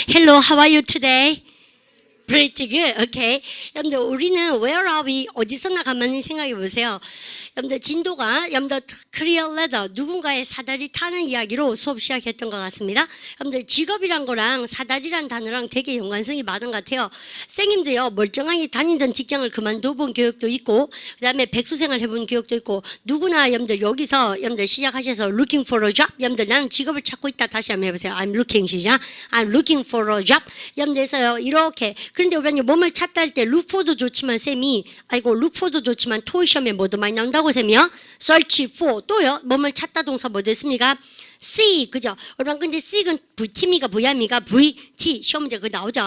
Hello, how are you today? Pretty good. Okay. 여러분들 우리는 where are we? 어디서나 가만히 생각해 보세요. 여러분들 진도가 여러분들 clear ladder 누군가의 사다리 타는 이야기로 수업 시작했던 것 같습니다. 여러분들 직업이란 거랑 사다리란 단어랑 되게 연관성이 많은 것 같아요. 선생님도요 멀쩡하게 다니던 직장을 그만둬본 교육도 있고 그다음에 백수생활 해본 교육도 있고 누구나 여러분들 여기서 여러분들 시작하셔서 looking for a job 여러분들 나는 직업을 찾고 있다 다시 한번 해보세요. I'm looking 시작. I'm looking for a job 여러분들에서요 이렇게 그런데 우리는 몸을 찾다 할 때 look for도 좋지만 쌤이 아이고 look for도 좋지만 토익 시험에 뭐도 많이 나온다고 쌤이요? search for 또요 몸을 찾다 동사 뭐 됐습니까? seek 그죠? 여러분 근데 seek은 V팀이가 V야미가 VT 시험 문제 그거 나오죠?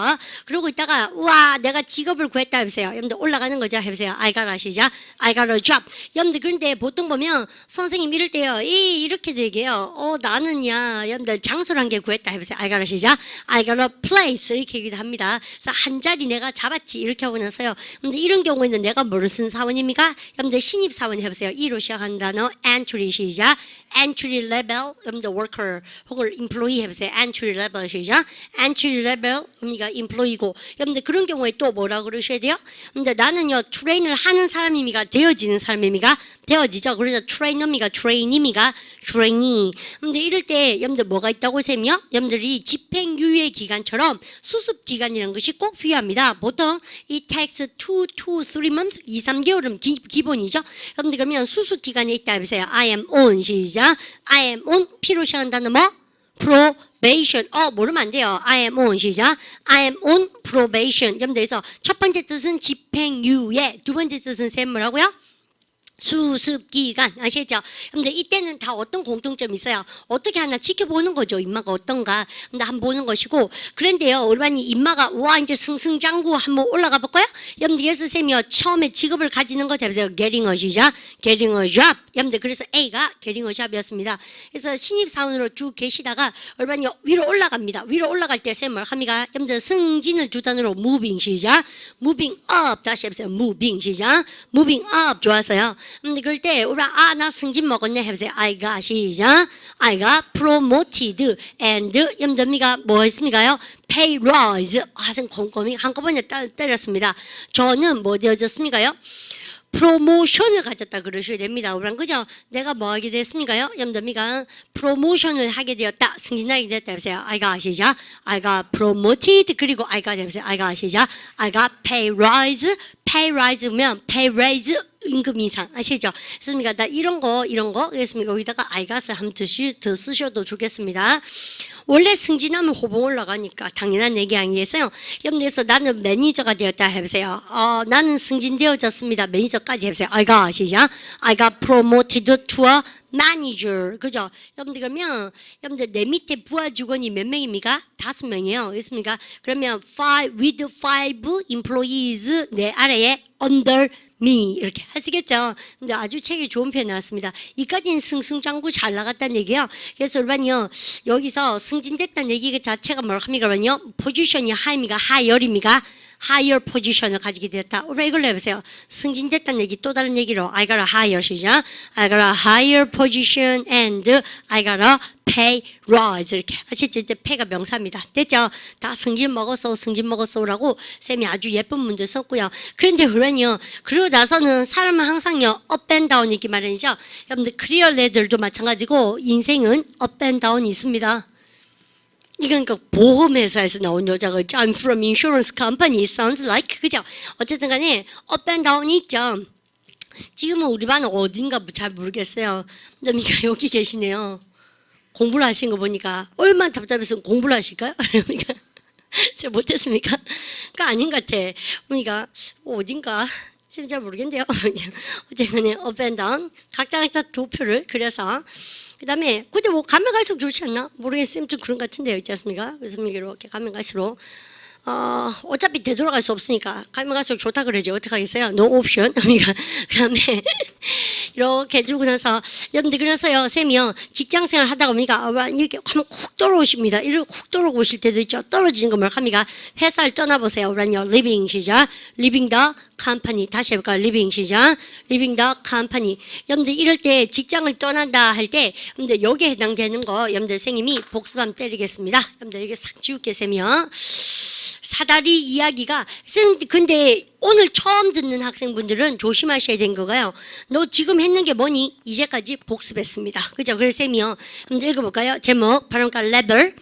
그러고 있다가 와 내가 직업을 구했다 해보세요. 여러분들 올라가는 거죠? 해보세요. I got a 시작. I got a job. 여러분들 그런데 보통 보면 선생님 이럴 때요 이렇게 되게요. 나는야 여러분들 장소를 한 개 구했다 해보세요. I got a 시작. I got a place 이렇게 얘기도 합니다. 그래서 한 자리 내가 잡았지 이렇게 하고 나서요. 근데 이런 경우에는 내가 뭐를 쓴 사원입니까? 여러분들 신입 사원 해보세요. E로 시작하는 단어 entry 시작. entry level 여러분들 worker 혹은 employee 해보세요. entry level 시작. entry level 우리가 employee고 여러분들 그런 경우에 또 뭐라 그러셔야 돼요? 근데 나는요 트레이너를 하는 사람입니까? 되어지는 사람입니까? 되어지죠. 그래서 트레이너입니까? 트레이니입니까? 트레이니. 근데 이럴 때 여러분들 뭐가 있다고 셈이요? 여러분들이 집행유예 기간처럼 수습 기간이라는 것이 꼭 필요합니다. 보통 it takes 2 to 3 months 2, 3개월은 기본이죠. 여러분들 그러면 수습 기간에 있다 해보세요. I am on 시작. I am on P로 시작한 단어 뭐? probation. 모르면 안 돼요. I am on 시작. I am on probation. 여러분들에서 첫 번째 뜻은 집행유예, 두 번째 뜻은 쌤 뭐라고요? 수습기간 아시겠죠? 근데 이때는 다 어떤 공통점이 있어요. 어떻게 하나 지켜보는 거죠. 인마가 어떤가 근데 한번 보는 것이고 그런데요 우리반이 인마가 와 이제 승승장구 한번 올라가 볼까요? 여러분들 예수 쌤이요 처음에 직업을 가지는 것 해보세요. Getting a job, getting a job. 여러분들 그래서 A가 getting a job이었습니다. 그래서 신입사원으로 쭉 계시다가 우리반이 위로 올라갑니다. 위로 올라갈 때 쌤 뭘 합니까? 여러분들 승진을 두 단어로 moving 시작, moving up 다시 해보세요. moving 시작, moving up 좋았어요. 그럴 때 우리 나 승진 먹었네 해보세요. I got 시작. I got promoted and 여러분들미가 뭐 했습니까요? Pay rise. 선생님 꼼꼼히 한꺼번에 때렸습니다. 저는 뭐 되어졌습니까요? 프로모션을 가졌다 그러셔야 됩니다. 우리는 그죠? 내가 뭐 하게 됐습니까요? 여러분들미가 프로모션을 하게 되었다. 승진하게 됐다 해보세요. I got 시작. I got promoted 그리고 I got 해보세요. I got 시작. I got pay rise. pay rise면 pay raise 임금 인상 아시죠? 그렇습니까? 나 이런 거 그랬습니까? 여기다가 I got을 한번 더 쓰셔도 좋겠습니다. 원래 승진하면 호봉 올라가니까 당연한 얘기 아니겠어요? 여러분께서 나는 매니저가 되었다 해보세요. 나는 승진되어졌습니다. 매니저까지 해보세요. I got 시작. I got promoted to a manager. 그죠? 여러분들 그러면 여러분들 내 밑에 부하 직원이 몇 명입니까? 5명이에요. 그렇습니까? 그러면 with 5 employees 내 아래에 under me 이렇게 하시겠죠? 근데 아주 책이 좋은 표현 나왔습니다. 이까지는 승승장구 잘 나갔다는 얘기예요. 그래서 여러분요 여기서 승진됐다는 얘기 자체가 뭐랍니까? 포지션이 하입니까? 하이얼입니까? higher position을 가지게 되었다. 우리 이걸로 해보세요. 승진됐다는 얘기 또 다른 얘기로 I got a higher 시작. I got a higher position and I got a pay rise 이렇게 아시죠? 이제 pay가 명사입니다. 됐죠? 다 승진 먹었어라고 쌤이 아주 예쁜 문제 썼고요. 그런데 그러면요 그러고 나서는 사람은 항상요 up and down이기 마련이죠. 여러분들 크리어 레들도 마찬가지고 인생은 up and down이 있습니다. 이건 그 보험회사에서 나온 여자가 I'm from insurance company sounds like 그죠? 어쨌든 간에 up and down이 있죠. 지금은 우리 반은 어딘가 잘 모르겠어요. 근데 여기 계시네요. 공부를 하신 거 보니까 얼마나 답답해서 공부를 하실까요? 그러니까 제가 못했습니까? 그러니까 아닌 것 같아. 그러니까 어딘가 지금 잘 모르겠는데요. 어쨌든 up and down 각자 도표를 그려서 그 다음에 근데 뭐 가면 갈수록 좋지 않나? 모르겠어요. 좀 그런 것 같은데요. 있지 않습니까? 그래서 이렇게 가면 갈수록 어차피 되돌아갈 수 없으니까 가면 갈수록 좋다 그러지 어떡하겠어요? No option. 그러니까 그다음에 이렇게 해주고 나서 여러분들 그래서요 쌤이요 직장생활 하다가 보니까 이렇게 하면 쿡 떨어오십니다. 이렇게 쿡 떨어오실 때도 있죠. 떨어지는 거 뭐랍니까? 회사를 떠나보세요. 그러니까 living 시작. living the company. 다시 해볼까요? living 시작. living the company. 여러분들 이럴 때 직장을 떠난다 할 때 여러분들 여기에 해당되는 거 여러분들 선생님이 복습함 때리겠습니다. 여러분들 여기 싹 지울게 쌤이요. 사다리 이야기가 쌤 근데 오늘 처음 듣는 학생분들은 조심하셔야 되는 거가요. 너 지금 했는 게 뭐니? 이제까지 복습했습니다. 그죠? 그래서 쌤이요. 한번 읽어볼까요? 제목 발음가 level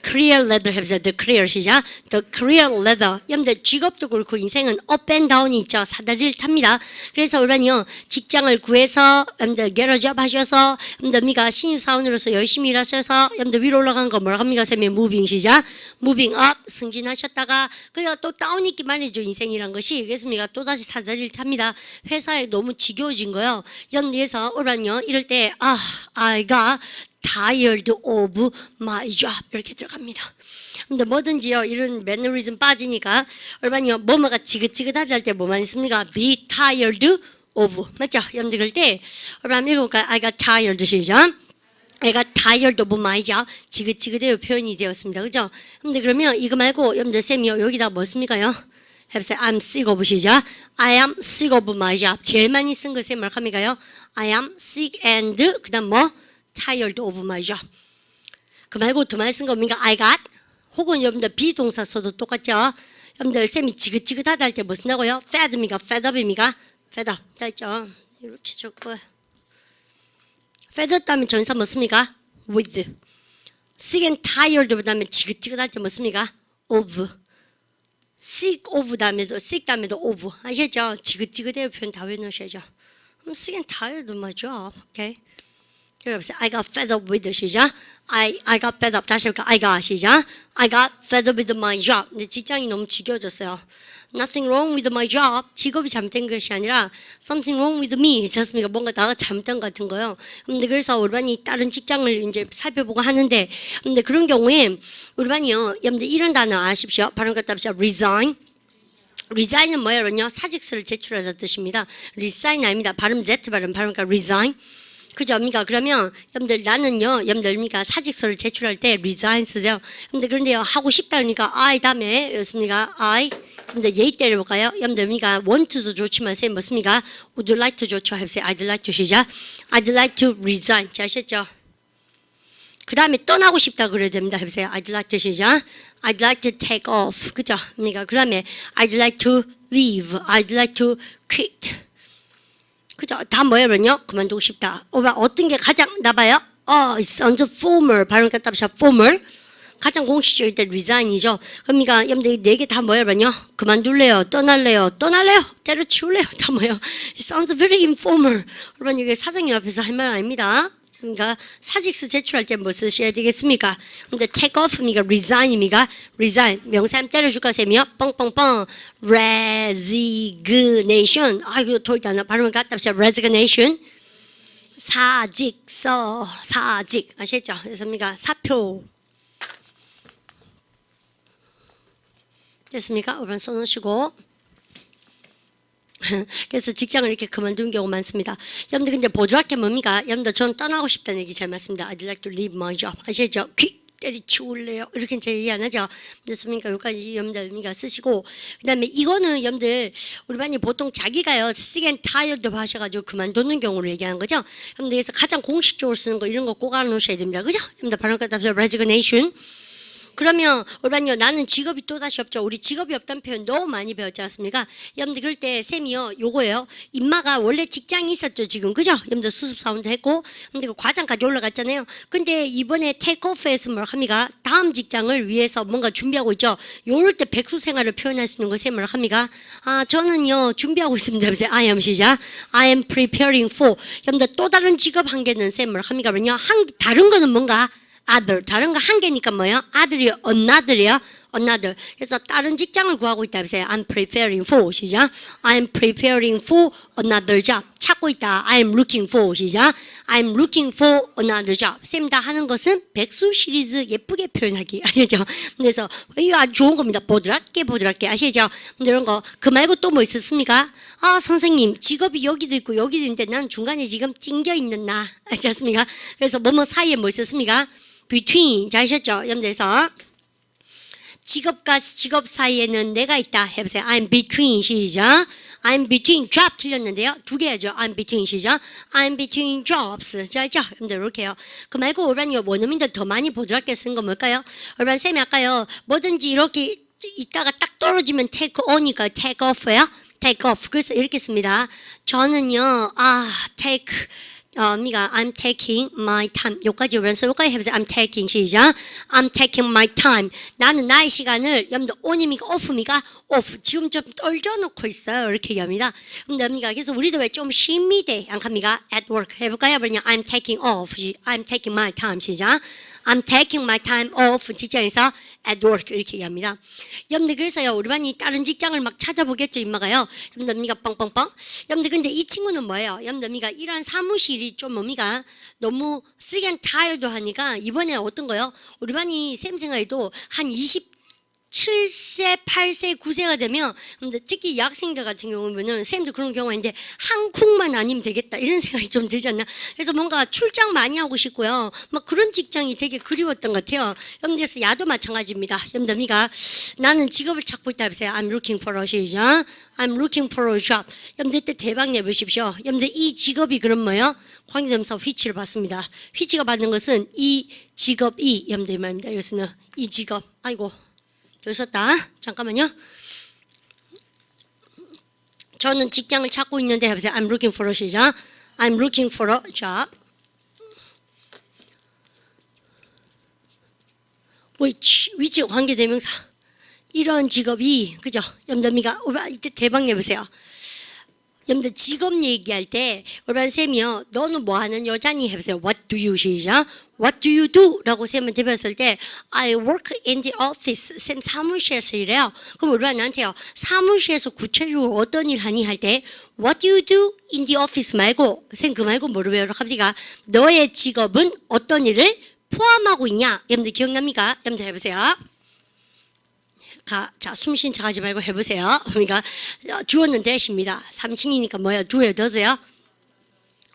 career ladder 해보세요. The career 시작. The career ladder. 여러분들 직업도 그렇고 인생은 up and down이 있죠. 사다리를 탑니다. 그래서 우리는요 직장을 구해서 여러분들 get a job 하셔서 여러분들 미가 신입사원으로서 열심히 일하셔서 여러분들 위로 올라간 거 뭐라 합니까? 쌤이 moving 시작. moving up 승진하셨다가 그리고 또 다운 있기 말이죠. 인생이란 것이. 그래서 미가 또다시 사다리를 탑니다. 회사에 너무 지겨워진 거예요. 여러분들에서 우리는요 이럴 때 I got tired of my job 이렇게 들어갑니다. 근데 뭐든지요 이런 매너리즘 빠지니까 얼마나 뭐뭐가 지긋지긋하다 할 때 뭐만 있습니까? be tired of 맞죠? 여러분들 그럴 때 얼마나 읽어볼까요? I got tired 시작. I got tired of my job 지긋지긋해요 표현이 되었습니다. 그죠? 근데 그러면 이거 말고 여러분들 쌤이요 여기다 뭐 씁니까요? 해보세요. I'm sick of 시작. I am sick of my job 제일 많이 쓴 것에 뭘 합니까요? I am sick and 그 다음 뭐? tired of my job. 그 말고 더 많이 쓴 거 뭡니까? I got 혹은 여러분들 비동사 써도 똑같죠? 여러분들 쌤이 지긋지긋하다 할 때 뭐 쓴다고요? fed입니까? fedup입니까? fed up. 자 있죠? 이렇게 적고 fed up 다음에 전사 뭐 씁니까? with. sick and tired 다음에 지긋지긋할 때 뭐 씁니까? of. sick of 다음에도 sick 다음에도 of. 아시겠죠? 지긋지긋해요 표현 다 외우셔야죠. 그럼 sick and tired my job. 오케이. I got fed up with 시작. I got fed up. 다시 해볼까? I got 시작. I got fed up with my job. 근데 직장이 너무 지겨워졌어요. Nothing wrong with my job. 직업이 잘못된 것이 아니라 something wrong with me. 있었습니까? 뭔가 나가 잘못된 것 같은 거예요. 근데 그래서 우리 반이 다른 직장을 이제 살펴보고 하는데, 근데 그런 경우에 우리 반이요. 여러분들 이런 단어 아십시오? 발음 갖다 합시다. resign. resign은 뭐예요? 그러냐? 사직서를 제출하다 뜻입니다. resign 아닙니다. 발음 Z 발음. 발음가 resign. 그죠? 그러면 여러분들 나는요 여러분들 사직서를 제출할 때 resign 쓰죠. 근데 그런데요 하고 싶다 그러니까 I 다음에 였습니까? I 근데 예의 때려볼까요? 여러분들 want도 좋지만 쌤 뭐습니까? would like to 좋죠. 해보세요. I'd like to 시작. I'd like to resign. 자, 아셨죠? 그 다음에 떠나고 싶다 그래야 됩니다. 해보세요. I'd like to 시작. I'd like to take off. 그죠? 그 다음에 I'd like to leave. I'd like to quit. 그죠? 다 뭐예요, 그러냐? 그만두고 싶다. 어떤 게 가장 나봐요? it sounds formal. 발음 갖다 합시다. formal. 가장 공식적일 때 resign이죠. 그러니까 여러분들 네 개 다 뭐예요, 그러냐? 그만둘래요, 떠날래요, 때려치울래요, 다 뭐예요? It sounds very informal. 여러분 이게 사장님 앞에서 할 말 아닙니다. 그러니까 사직서 제출할 때 뭐 쓰셔야 되겠습니까? 근데 take off입니까? resign입니까? resign. 명사 한번 때려줄까 쌤이요? 뻥뻥뻥. resignation. 이거 토익 단어 발음을 갖다 합시다. resignation. 사직서. 사직. 아시겠죠? 됐습니까? 사표. 됐습니까? 여러분 써놓으시고. 그래서 직장을 이렇게 그만두는 경우 많습니다. 여러분들 근데 보조할 게 뭡니까? 여러분들 전 떠나고 싶다는 얘기 잘 맞습니다. I'd like to leave my job. 아시죠? 때리치울래요. 이렇게 제 얘기 안 하죠. 됐습니까? 여기까지 여러분들 쓰시고 그 다음에 이거는 여러분들 우리 반이 보통 자기가요 sick and tired 하셔가지고 그만두는 경우를 얘기하는 거죠. 여러분들 그래서 가장 공식적으로 쓰는 거 이런 거 꼭 알아놓으셔야 됩니다. 그죠? 여러분들 발음 갖다 합시다. resignation. 그러면 우리반요 나는 직업이 또다시 없죠. 우리 직업이 없다는 표현 너무 많이 배웠지 않습니까? 여러분들 그럴 때 쌤이요 요거예요. 임마가 원래 직장이 있었죠 지금 그죠? 여러분들 수습사원도 했고 근데 그 과장까지 올라갔잖아요. 근데 이번에 테이크오프에서 뭘 합니까? 다음 직장을 위해서 뭔가 준비하고 있죠. 요럴 때 백수 생활을 표현할 수 있는 것에 뭘 합니까? 저는요 준비하고 있습니다. I am 시작. I am preparing for. 여러분들 또 다른 직업 한 개는 쌤 뭘 합니까? 그러냐 다른 거는 뭔가 other. 다른 거 한 개니까 뭐예요? other이요? another이요? another. 그래서 다른 직장을 구하고 있다 해보세요. I'm preparing for. 시작. I'm preparing for another job. 찾고 있다. I'm looking for. 시작. I'm looking for another job. 쌤 다 하는 것은 백수 시리즈 예쁘게 표현하기. 아시죠? 그래서 이거 아주 좋은 겁니다. 보드랍게 아시죠? 근데 이런 거 그 말고 또 뭐 있었습니까? 아 선생님 직업이 여기도 있고 여기도 있는데 난 중간에 지금 찡겨 있는 나. 아시지 않습니까? 그래서 뭐뭐 사이에 뭐 있었습니까? between. 잘 하셨죠? 여러분들에서 직업과 직업 사이에는 내가 있다 해보세요. I'm between. 시작. I'm between job 틀렸는데요. 두 개죠. I'm between. 시작. I'm between jobs. 자, 있죠? 여러분들 이렇게요. 그 말고 올바른 원어민들 더 많이 보드랍게 쓴 거 뭘까요? 올바른 쌤이 아까요. 뭐든지 이렇게 있다가 딱 떨어지면 take on이니까 take off예요. take off. 그래서 이렇게 씁니다. 저는요. take I'm taking my time. 여기까지 오면서 여기까지 해보세요. I'm taking. 시작. I'm taking my time. 나는 나의 시간을 여러분들 on입니까? off입니까? off. 지금 좀 떨져놓고 있어요. 이렇게 얘기합니다. 여러분들 그래서 우리도 왜 좀 쉼이 돼? 안 갑니까? at work. 해볼까요? 그냥 I'm taking off. I'm taking my time. 시작. I'm taking my time off. 직장에서 at work 이렇게 얘기합니다. 여러분들 그래서요 우리 반이 다른 직장을 막 찾아보겠죠 임마가요. 여러분들 뻥뻥뻥. 여러분들 근데 이 친구는 뭐예요? 여러분들 일한 사무실이 좀 뭡니까? 너무 sick and tired 하니까 이번에 어떤 거요? 우리 반이 쌤 생각에도 한 27세, 8세, 9세가 되면 특히 여학생들 같은 경우는 쌤도 그런 경우가 있는데 한국만 아니면 되겠다 이런 생각이 좀 들지 않나. 그래서 뭔가 출장 많이 하고 싶고요. 막 그런 직장이 되게 그리웠던 것 같아요. 여러분들 야도 마찬가지입니다. 여러분들 나는 직업을 찾고 있다 해보세요. I'm looking for a 시작. I'm looking for a job. 여러분들 때 대박 내보십시오. 여러분들 이 직업이 그럼 뭐예요? 관계대명사 which를 받습니다. which가 받는 것은 이 직업이 여러분들 말입니다. 여기서는 이 직업. 아이고. 들으셨다? 잠깐만요. 저는 직장을 찾고 있는데 해보세요. I'm looking for a 시작. I'm looking for a job. which 관계대명사. 이런 직업이 그죠? 여러분들 이때 대박 내보세요. 여러분들 직업 얘기할 때 올바른 쌤이요. 너는 뭐 하는 여자니? 해보세요. What do you 시작. What do you do? 라고 쌤은 대변했을 때 I work in the office. 쌤 사무실에서 일해요. 그럼 올바른 나한테요. 사무실에서 구체적으로 어떤 일 하니? 할 때 What do you do in the office 말고 쌤 그 말고 뭐를 배우라고 합니까? 너의 직업은 어떤 일을 포함하고 있냐? 여러분들 기억납니까? 여러분들 해보세요. 자, 숨쉰 척 하지 말고 해보세요. 그러니까 주어는 대시입니다. 3층이니까 뭐예요? do예요? does예요?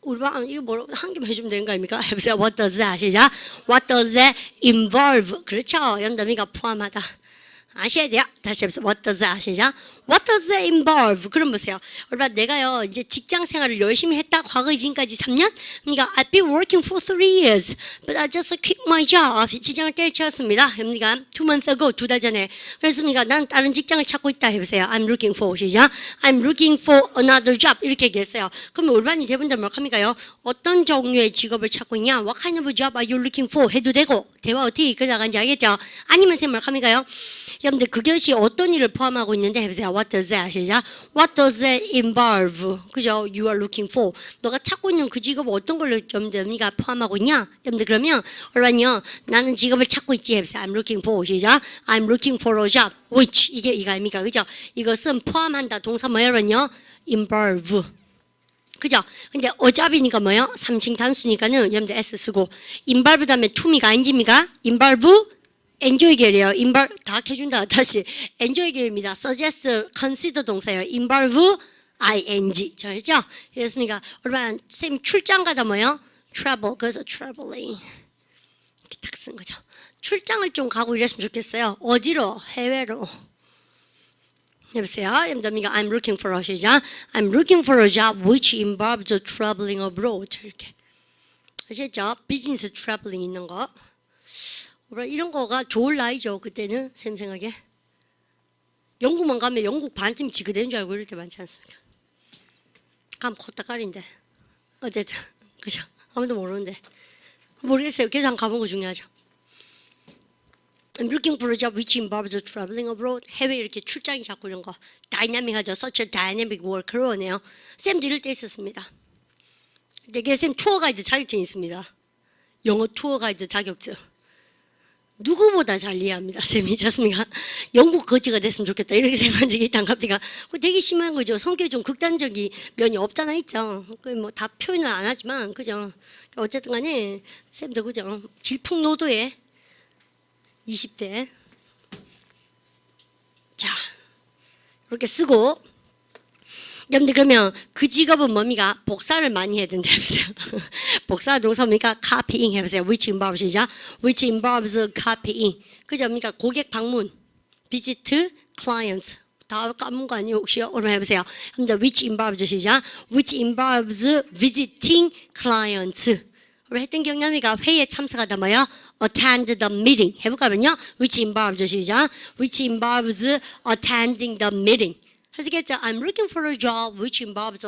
우리 방 이거 뭐로 한 개만 해주면 되는 거 아닙니까? 해보세요. What does that? 시작. What does that involve? 그렇죠. 연담이가 포함하다. 아셔야 돼요. 다시 해보세요. What does that? 시작. What does that involve? 그럼 보세요. 얼마나 내가요 이제 직장 생활을 열심히 했다. 과거 지금까지 3년. 그러니까 I've been working for 3 years, but I just quit my job. 직장을 때려치웠습니다. 그러니까 2 months ago 2달 전에. 그렇습니까? 난 다른 직장을 찾고 있다. 해보세요. I'm looking for 시작. I'm looking for another job. 이렇게 얘기했어요. 그러면 올바른 대부분 뭐 합니까요? 어떤 종류의 직업을 찾고 있냐? What kind of job are you looking for? 해도 되고 대화 어떻게 이끌어 나간지 알겠죠? 아니면 쌤 뭐 합니까요? 여러분들 그것이 어떤 일을 포함하고 있는데 해보세요. What does that? 시작. What does that involve? 그죠? You are looking for. 너가 찾고 있는 그 직업 어떤 걸로 여러분들가 포함하고 있냐? 여러분들 그러면 얼마요? 나는 직업을 찾고 있지. 해보세요. I'm looking for. 시작. I'm looking for a job. Which 이게 이거 아닙니까? 그죠? 이것은 포함한다. 동사 뭐예요? involve. 그죠? 근데 어잡이니까 뭐예요? 3층 단수니까는 여러분들 S 쓰고 involve 다음에 to미가 아닌지입니까? involve enjoy 계열이에요. involve 다 해준다. 다시 enjoy 계열입니다. suggest, consider 동사예요. involve ing. 잘했죠? 그렇습니까? 여러분 쌤 출장 가다 뭐예요? travel. 그래서 traveling 이렇게 딱 쓴 거죠. 출장을 좀 가고 이랬으면 좋겠어요. 어디로? 해외로. 여보세요. I'm looking for a 시작. I'm looking for a job which involves traveling abroad. 이렇게 아시죠? 비즈니스 트래블링 있는 거. 이런 거가 좋을 나이죠. 그때는 쌤 생각에 영국만 가면 영국 반쯤 지그된 줄 알고 이럴 때 많지 않습니까? 감 코딱깔인데 어쨌든 그죠? 아무도 모르는데 모르겠어요. 계속 한번 가본 거 중요하죠. I'm looking for a job which involves traveling abroad. 해외 이렇게 출장이 자꾸 이런 거 다이나믹하죠. Such a dynamic worker네요. 쌤도 이럴 때 있었습니다. 되게 쌤 투어 가이드 자격증이 있습니다. 영어 투어 가이드 자격증. 누구보다 잘 이해합니다. 쌤이 jas습니까? 영국 거지가 됐으면 좋겠다 이렇게 생각한 적이 있단 갑자기 되게 심한 거죠. 성격이 좀 극단적인 면이 없잖아 있죠. 뭐 다 표현을 안 하지만 그죠. 어쨌든 간에 쌤도 그죠. 질풍노도에 20대 자 이렇게 쓰고 여러분들 그러면 그 직업은 뭡니까? 복사를 많이 해야 된다 해보세요. 복사 동사 뭡니까? copying 해보세요. which involves 시작. which involves copying. 그죠? 뭡니까? 고객 방문. visit clients. 다 까먹은 거 아니에요? 혹시 오늘 해보세요. 근데 which involves 시작. which involves visiting clients. 우리 했던 기억납니까? 회의에 참석하다 뭐요? attend the meeting. 해볼까요? which involves 시작. which involves attending the meeting. 하시겠죠? I'm looking for a job which involves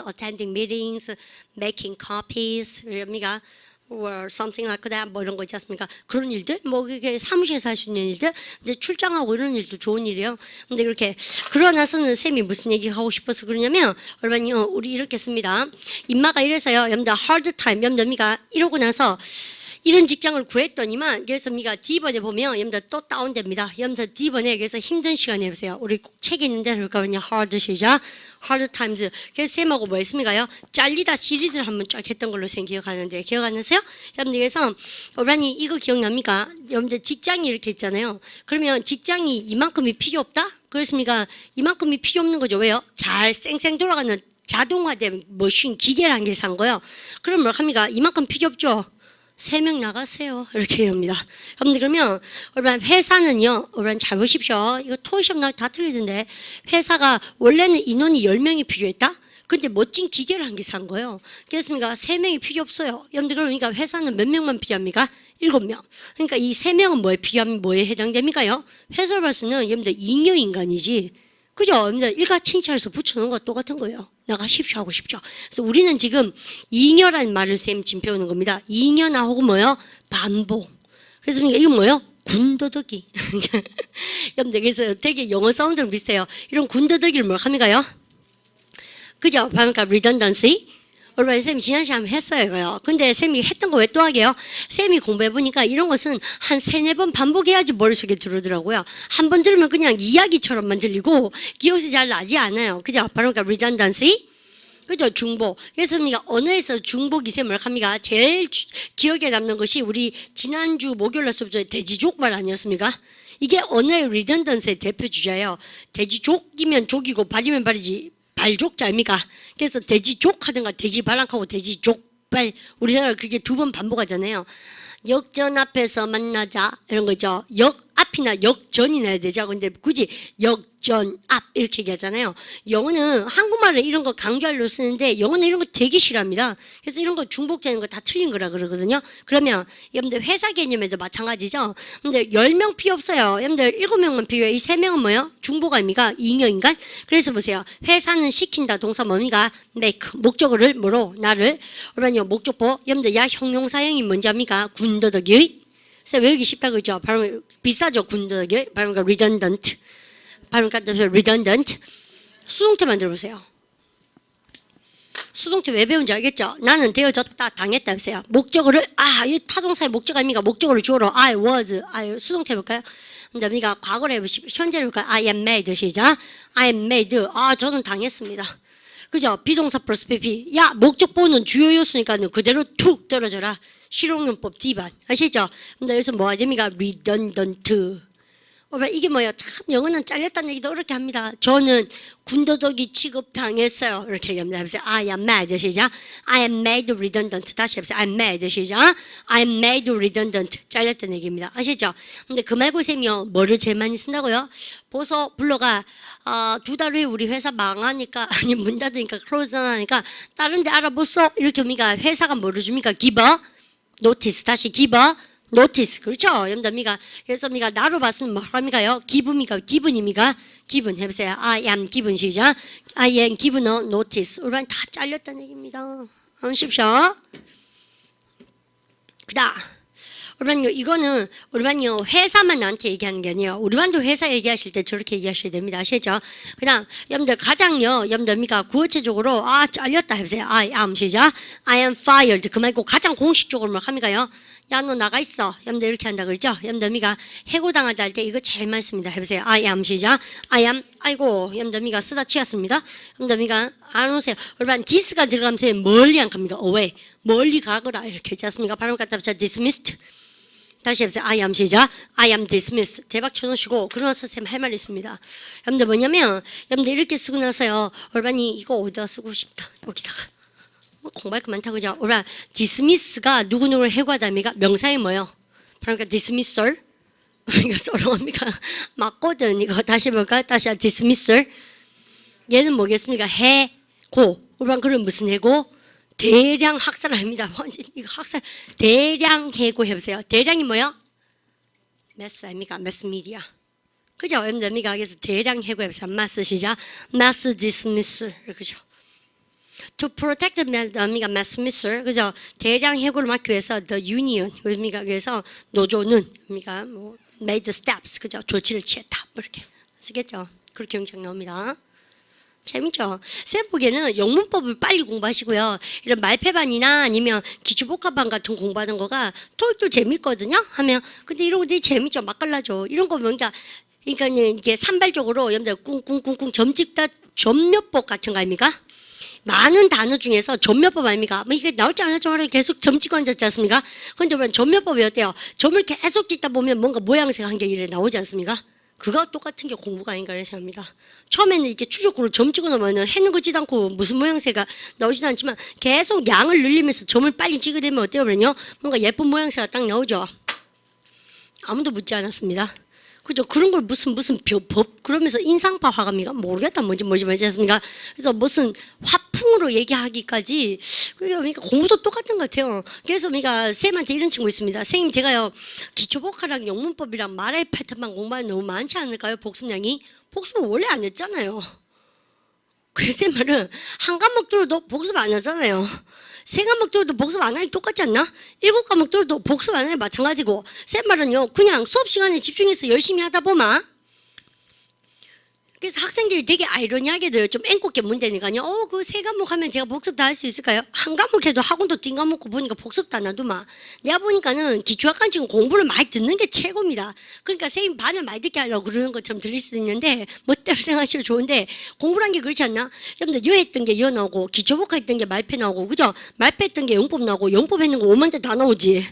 attending meetings, making copies, 뭡니까? or something like that, 뭐 이런 거 있지 않습니까? 그런 일들, 뭐 이렇게 사무실에서 할 수 있는 일들, 이제 출장하고 이런 일도 좋은 일이에요. 근데 그렇게 그러고 나서는 쌤이 무슨 얘기 하고 싶어서 그러냐면, 여러분 우리 이렇게 씁니다. 임마가 이래서요, 여러분들 hard time, 여러분들 이러고 나서. 이런 직장을 구했더니만 그래서 미가 D번에 보면 여러분들 또 다운됩니다. 여러분들 D번에 그래서 힘든 시간이 해보세요. 우리 꼭 책에 있는데 그러니까 hard 시작 hard times. 그래서 쌤하고 뭐 했습니까요? 잘리다 시리즈를 한번 쫙 했던 걸로 쌤 기억하는데 기억 안 나세요? 여러분들 그래서 오라니 이거 기억납니까? 여러분들 직장이 이렇게 있잖아요. 그러면 직장이 이만큼이 필요 없다? 그렇습니까? 이만큼이 필요 없는 거죠. 왜요? 잘 쌩쌩 돌아가는 자동화된 머신 기계를 한 개 산 거예요. 그럼 뭐 합니까? 이만큼 필요 없죠? 3명 나가세요. 이렇게 합니다. 여러분들 그러면 여러분 회사는요. 여러분 잘 보십시오. 이거 토시험 나올 다 틀리던데 회사가 원래는 인원이 10명이 필요했다. 근데 멋진 기계를 한 개 산 거예요. 그렇습니까? 3명이 필요 없어요. 여러분들 그러니까 회사는 몇 명만 필요합니까? 7명. 그러니까 이 3명은 뭐에 필요하면 뭐에 해당됩니까요? 회사를 봐서는 여러분들 잉여 인간이지. 그죠? 여러분들 일가칭찬해서 붙여놓은 거 똑같은 거예요. 나가십시오 하고 싶죠. 그래서 우리는 지금 잉여라는 말을 쌤 지금 배우는 겁니다. 잉여 나오고 뭐요? 반복. 그래서 이게 뭐예요? 군더더기. 여러분들 그래서 되게 영어 사운드랑 비슷해요. 이런 군더더기를 뭐 합니까요? 그죠? 그러니까 redundancy. 여러분 쌤이 지난 시간에 했어요 이거요. 근데 쌤이 했던 거 왜 또 하게요? 쌤이 공부해보니까 이런 것은 한 3-4번 반복해야지 머릿속에 들어오더라고요. 한 번 들으면 그냥 이야기처럼만 들리고 기억이 잘 나지 않아요. 그죠? 바로 그러니까 redundancy. 그죠? 중복. 그래서 우리가 언어에서 중복이 쌤을 합니까? 제일 기억에 남는 것이 우리 지난주 목요일 날 수업에 돼지족말 아니었습니까? 이게 언어의 redundancy의 대표 주자예요. 돼지족이면 족이고 발이면 발이지. 발족자 아닙니까? 그래서 돼지족 하든가 돼지발랑하고 돼지족발 우리나라 그렇게 2번 반복하잖아요. 역전 앞에서 만나자 이런 거죠. 역 앞이나 역전이 나야 되죠. 근데 굳이 역전 앞 이렇게 얘기하잖아요. 영어는 한국말을 이런 거 강조하려고 쓰는데 영어는 이런 거 되게 싫어합니다. 그래서 이런 거 중복되는 거 다 틀린 거라 그러거든요. 그러면 여러분들 회사 개념에도 마찬가지죠. 근데 10명 필요 없어요. 여러분들 7명만 필요해요. 이 3명은 뭐예요? 중복 아닙니까? 잉여인간. 그래서 보세요. 회사는 시킨다 동사 뭡니까? make 목적어를 뭐로? 나를. 그러면 목적보 여러분들 야 형용사형이 뭔지 압니까? 군더더기. 그래서 외우기 쉽다 그죠? 발음 비싸죠 군더더기. 발음가 redundant. 발음가 redundant. 수동태만 들어보세요. 수동태 왜 배운지 알겠죠? 나는 되어졌다 당했다 해보세요. 목적어를 이 타동사의 목적 아닙니까? 목적어를 주어로 I was 수동태 해볼까요? 근데 우리가 과거를 해보시고 현재를 해볼까요? I am made 시작. I am made. 저는 당했습니다. 그죠? 비동사 플러스 PP. 야 목적보는 주요 요소니까 그대로 툭 떨어져라. 실용용법 D반 아시죠? 근데 여기서 뭐가 됩니까? redundant. 이게 뭐야? 참 영어는 잘렸다는 얘기도 어렵게 합니다. 저는 군더더기 취급당했어요. 이렇게 얘기합니다. 해보세요. I am made 시작. I am made redundant. 다시 해보세요. I am made 시작. I am made redundant. 잘렸다는 얘기입니다. 아시죠? 근데 그 말고 쌤이요. 뭐를 제일 많이 쓴다고요? 보소 불러가 2달 후에 우리 회사 망하니까 아니 문 닫으니까 클로즈 하니까 다른 데 알아보소. 이렇게 합니까? 회사가 뭐를 줍니까? give a notice. 다시 give a notice. 그렇죠? 여러분들 그래서 나로 봤으면 뭐 합니까요? 기분입니까? 기분 해보세요. I am given 시작. I am given a notice. 우리는 다 잘렸다는 얘기입니다. 아십시오? 그다음 우리만요 이거는 우리만요 회사만 나한테 얘기하는 게 아니에요. 우리만도 회사 얘기하실 때 저렇게 얘기하셔야 됩니다. 아시죠? 그다음 여러분들 가장요 여러분들 구어체적으로 잘렸다 해보세요. I am 시작. I am fired. 그 말고 가장 공식적으로 뭐 합니까요? 야, 너 나가 있어. 여러분들 이렇게 한다 그러죠? 여러분들 미가 해고당하다 할 때 이거 제일 많습니다. 해보세요. I am 시작. I am. 아이고, 여러분들 미가 쓰다 치였습니다. 여러분들 미가 안 오세요. 여러분, this가 들어가면서 멀리 안 갑니다. away. 멀리 가거라. 이렇게 했지 않습니까? 발음 갖다 붙여 dismissed. 다시 해보세요. I am 시작. I am dismissed. 대박 쳐놓으시고, 그러나서 선생님 할 말이 있습니다. 여러분들 뭐냐면, 여러분들 이렇게 쓰고 나서요. 얼반이 이거 어디다 쓰고 싶다. 여기다가. 공부할 거 많다 그죠? 오라 dismiss가 누구누구를 해고하다니까 명사이 뭐요? 그러니까 dismissal 이거 썰어옵니까? 맞거든. 이거 다시 볼까? 다시 dismissal 얘는 뭐겠습니까? 해고 오라 그럼 무슨 해고? 대량 학살합니다. 이거 학살 대량 해고 해보세요. 대량이 뭐요? mass 아닙니까? mass media 그죠? 여러분들 그래서 대량 해고 해보세요. mass 시작 mass dismissal 그죠? To protect the mass 그죠? 대량 해고를 막기 위해서 the union 그래서 노조는 뭐 made steps 그죠? 조치를 취했다 뭐 이렇게 쓰겠죠? 그렇게 영장 나옵니다. 재밌죠? 쌤 보기에는 영문법을 빨리 공부하시고요. 이런 말패반이나 아니면 기초복합반 같은 공부하는 거가 토익도 재밌거든요. 하면 근데 이런 것들이 재밌죠? 맛깔나죠? 이런 거 뭔가 그러니까 이게 산발적으로 여러분들 꿍꿍꿍꿍 점찍다 점몇법 같은 거 아닙니까? 많은 단어 중에서 점몇법 아닙니까? 뭐 이게 나올지 안 나올지 모르겠는데 계속 점 찍고 앉았지 않습니까? 그런데 우리는 점몇법이 어때요? 점을 계속 찍다 보면 뭔가 모양새가 한 게 이래 나오지 않습니까? 그거 똑같은 게 공부가 아닌가 생각합니다. 처음에는 이렇게 추적으로 점 찍어 놓으면 해는 거지도 않고 무슨 모양새가 나오지도 않지만 계속 양을 늘리면서 점을 빨리 찍게 되면 어때요? 그러면요? 뭔가 예쁜 모양새가 딱 나오죠? 아무도 묻지 않았습니다. 그죠? 그런 걸 무슨 법 그러면서 인상파 화가입니까? 모르겠다 뭔지 않습니까? 그래서 무슨 화풍으로 얘기하기까지 그러니까 공부도 똑같은 것 같아요. 그래서 우리가 쌤한테 이런 친구 있습니다. 선생님 제가요 기초복화랑 영문법이랑 말의 패턴만 공부하면 너무 많지 않을까요? 복습량이 복습은 원래 안 했잖아요. 그래서 쌤 말은 한 과목 들어도 복습 안 하잖아요. 세 과목 들어도 복습 안 하니 똑같지 않나? 7과목 들어도 복습 안 하니 마찬가지고 쌤 말은요 그냥 수업 시간에 집중해서 열심히 하다 보면 그래서 학생들이 되게 아이러니하게도 좀 앵꽃게 문제니까요. 그 세 과목 하면 제가 복습 다 할 수 있을까요? 한 과목 해도 학원도 띵 과목 보니까 복습도 안 하더만. 내가 보니까는 기초학관 지금 공부를 많이 듣는 게 최고입니다. 그러니까 선생님 반을 많이 듣게 하려고 그러는 것처럼 들릴 수도 있는데 멋대로 생각하시면 좋은데 공부란 게 그렇지 않나? 여러분들 여 했던 게 여 나오고 기초복화 했던 게 말패 나오고 그죠? 말패 했던 게 영법 나오고 영법 했는 거 5만 대 다 나오지.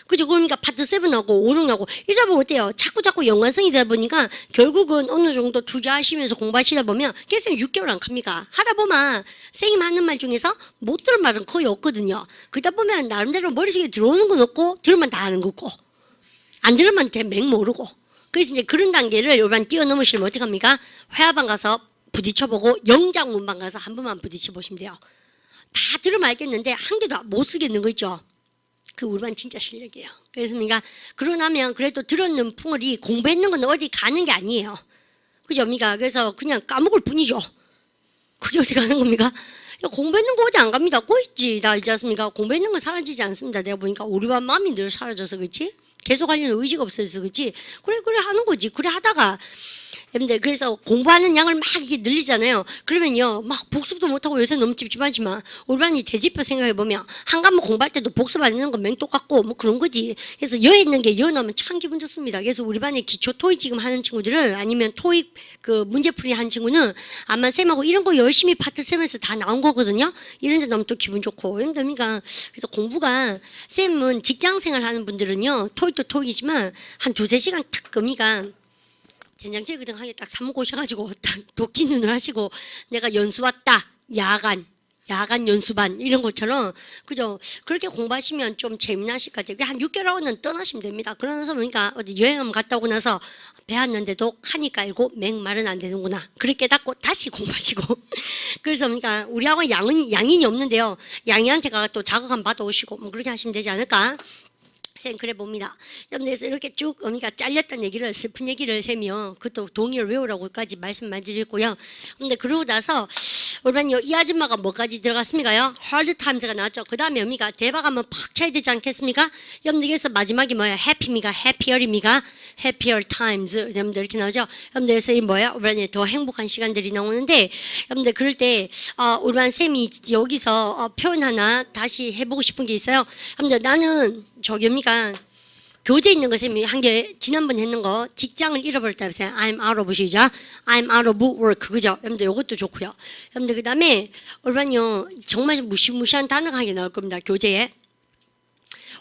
그죠? 그러니까 파트 7 나오고 5로 나오고 이러다 보면 어때요? 자꾸 연관성이 되다 보니까 결국은 어느 정도 투자하시면서 공부하시다 보면 걔쌤 6개월 안 갑니까? 하다 보면 선생님 하는 말 중에서 못 들은 말은 거의 없거든요. 그러다 보면 나름대로 머릿속에 들어오는 건 없고 들으면 다 아는 거고 안 들으면 맹 모르고 그래서 이제 그런 단계를 요번 뛰어넘으시면 어떻게 합니까? 회화방 가서 부딪혀보고 영장 문방 가서 한 번만 부딪혀보시면 돼요. 다 들으면 알겠는데 한 개도 못 쓰겠는 거 있죠? 그 우리반 진짜 실력이에요. 그래서 그러니까 그러고 나면 그래도 들었는 풍월이 공부했는 건 어디 가는 게 아니에요. 그죠? 그래서 그냥 까먹을 뿐이죠. 그게 어디 가는 겁니까? 공부했는 거 어디 안 갑니다. 고 있지. 나 있지 않습니까? 공부했는 건 사라지지 않습니다. 내가 보니까 우리반 마음이 늘 사라져서 그렇지? 계속 하려는 의지가 없어져서 그렇지? 그래 하는 거지. 그래 하다가 여러분들 그래서 공부하는 양을 막 이렇게 늘리잖아요. 그러면요 막 복습도 못하고 요새 너무 찝찝하지만 우리반이 대지표 생각해보면 한 과목 공부할 때도 복습 안 하는 건 맹 똑같고 뭐 그런 거지. 그래서 여 있는 게 여 나오면 참 기분 좋습니다. 그래서 우리 반에 기초 토익 지금 하는 친구들은 아니면 토익 그 문제풀이 하는 친구는 아마 쌤하고 이런 거 열심히 파트 쌤에서 다 나온 거거든요. 이런 데 나오면 또 기분 좋고 그러니까 그래서 공부가 쌤은 직장생활 하는 분들은요 토익도 토익이지만 한 2-3시간 탁 금이가 된장찌개등 하게 딱 사먹고 오셔가지고 딱 도끼 눈을 하시고 내가 연수 왔다 야간 연수반 이런 것처럼 그죠? 그렇게 공부하시면 좀 재미나실 것 같아요. 한 6개월 하고는 떠나시면 됩니다. 그러면서 그러니까 어디 여행 한번 갔다 오고 나서 배웠는데도 칸이 깔고 맹말은 안 되는구나. 그렇게 깨닫고 다시 공부하시고 그래서 그러니까 우리하고 양인이 없는데요. 양이한테 가서 또 자극 한번 받아오시고 뭐 그렇게 하시면 되지 않을까? 쌤 그래 봅니다. 여러분들 이렇게 쭉 어미가 잘렸다는 얘기를 슬픈 얘기를 세며 그것도 동의를 외우라고까지 말씀 많이 드렸고요. 근데 그러고 나서 우리는 이 아줌마가 뭐까지 들어갔습니까요? hard times가 나왔죠. 그 다음에 어미가 대박 한번 팍 쳐야 되지 않겠습니까? 여러분들께서 마지막이 뭐야? happy입니까? happier입니까? happier times 여러분들 이렇게 나오죠. 여러분들께서 이 뭐야? 우리는 더 행복한 시간들이 나오는데 여러분들 그럴 때 우리는 쌤이 여기서 표현 하나 다시 해보고 싶은 게 있어요. 여러분들 나는 저기입니까? 교재 있는 거 쌤이 한 개 지난번에 했는 거 직장을 잃어버렸다 해보세요. I'm out of 시죠. I'm out of work 그죠? 여러분들 이것도 좋고요. 여러분들 그 다음에 얼마요 정말 무시무시한 단어가 한 개 나올 겁니다. 교재에.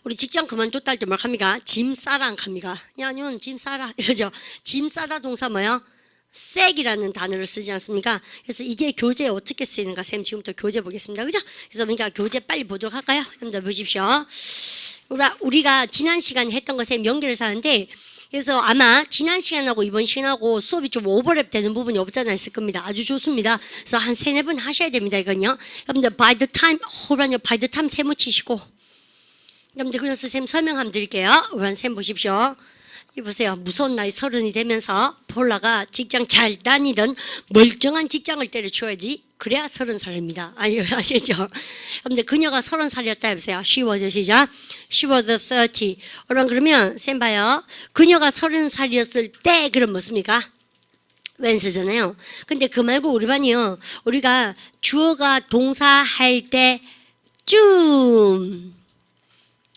우리 직장 그만뒀다 할 때 뭘 합니까? 짐 싸라 안 합니까? 야, 넌 짐 싸라 이러죠. 짐 싸다 동사 뭐요? 쌔기라는 단어를 쓰지 않습니까? 그래서 이게 교재에 어떻게 쓰이는가 쌤 지금부터 교재 보겠습니다. 그죠? 그래서 그러니까 교재 빨리 보도록 할까요? 여러분들 보십시오. 우리가 지난 시간에 했던 거 쌤 연결해서 하는데 그래서 아마 지난 시간하고 이번 시간하고 수업이 좀 오버랩 되는 부분이 없잖아 있을 겁니다. 아주 좋습니다. 그래서 한 3-4번 하셔야 됩니다. 이건요. 여러분들 by the time 호란요 by the time 세모 치시고 여러분들 그래서 쌤 설명 한번 드릴게요. 우리 쌤 보십시오. 이 보세요. 무서운 나이 30이 되면서 폴라가 직장 잘 다니던 멀쩡한 직장을 때려치워야지 그래야 30살입니다. 아시죠? 근데 그녀가 30살이었다 해보세요. She was 시작. She was 30. 그러면 쌤 봐요. 그녀가 30살이었을 때 그럼 뭐습니까? when 쓰잖아요. 근데 그 말고 우리 반이요. 우리가 주어가 동사 할 때쯤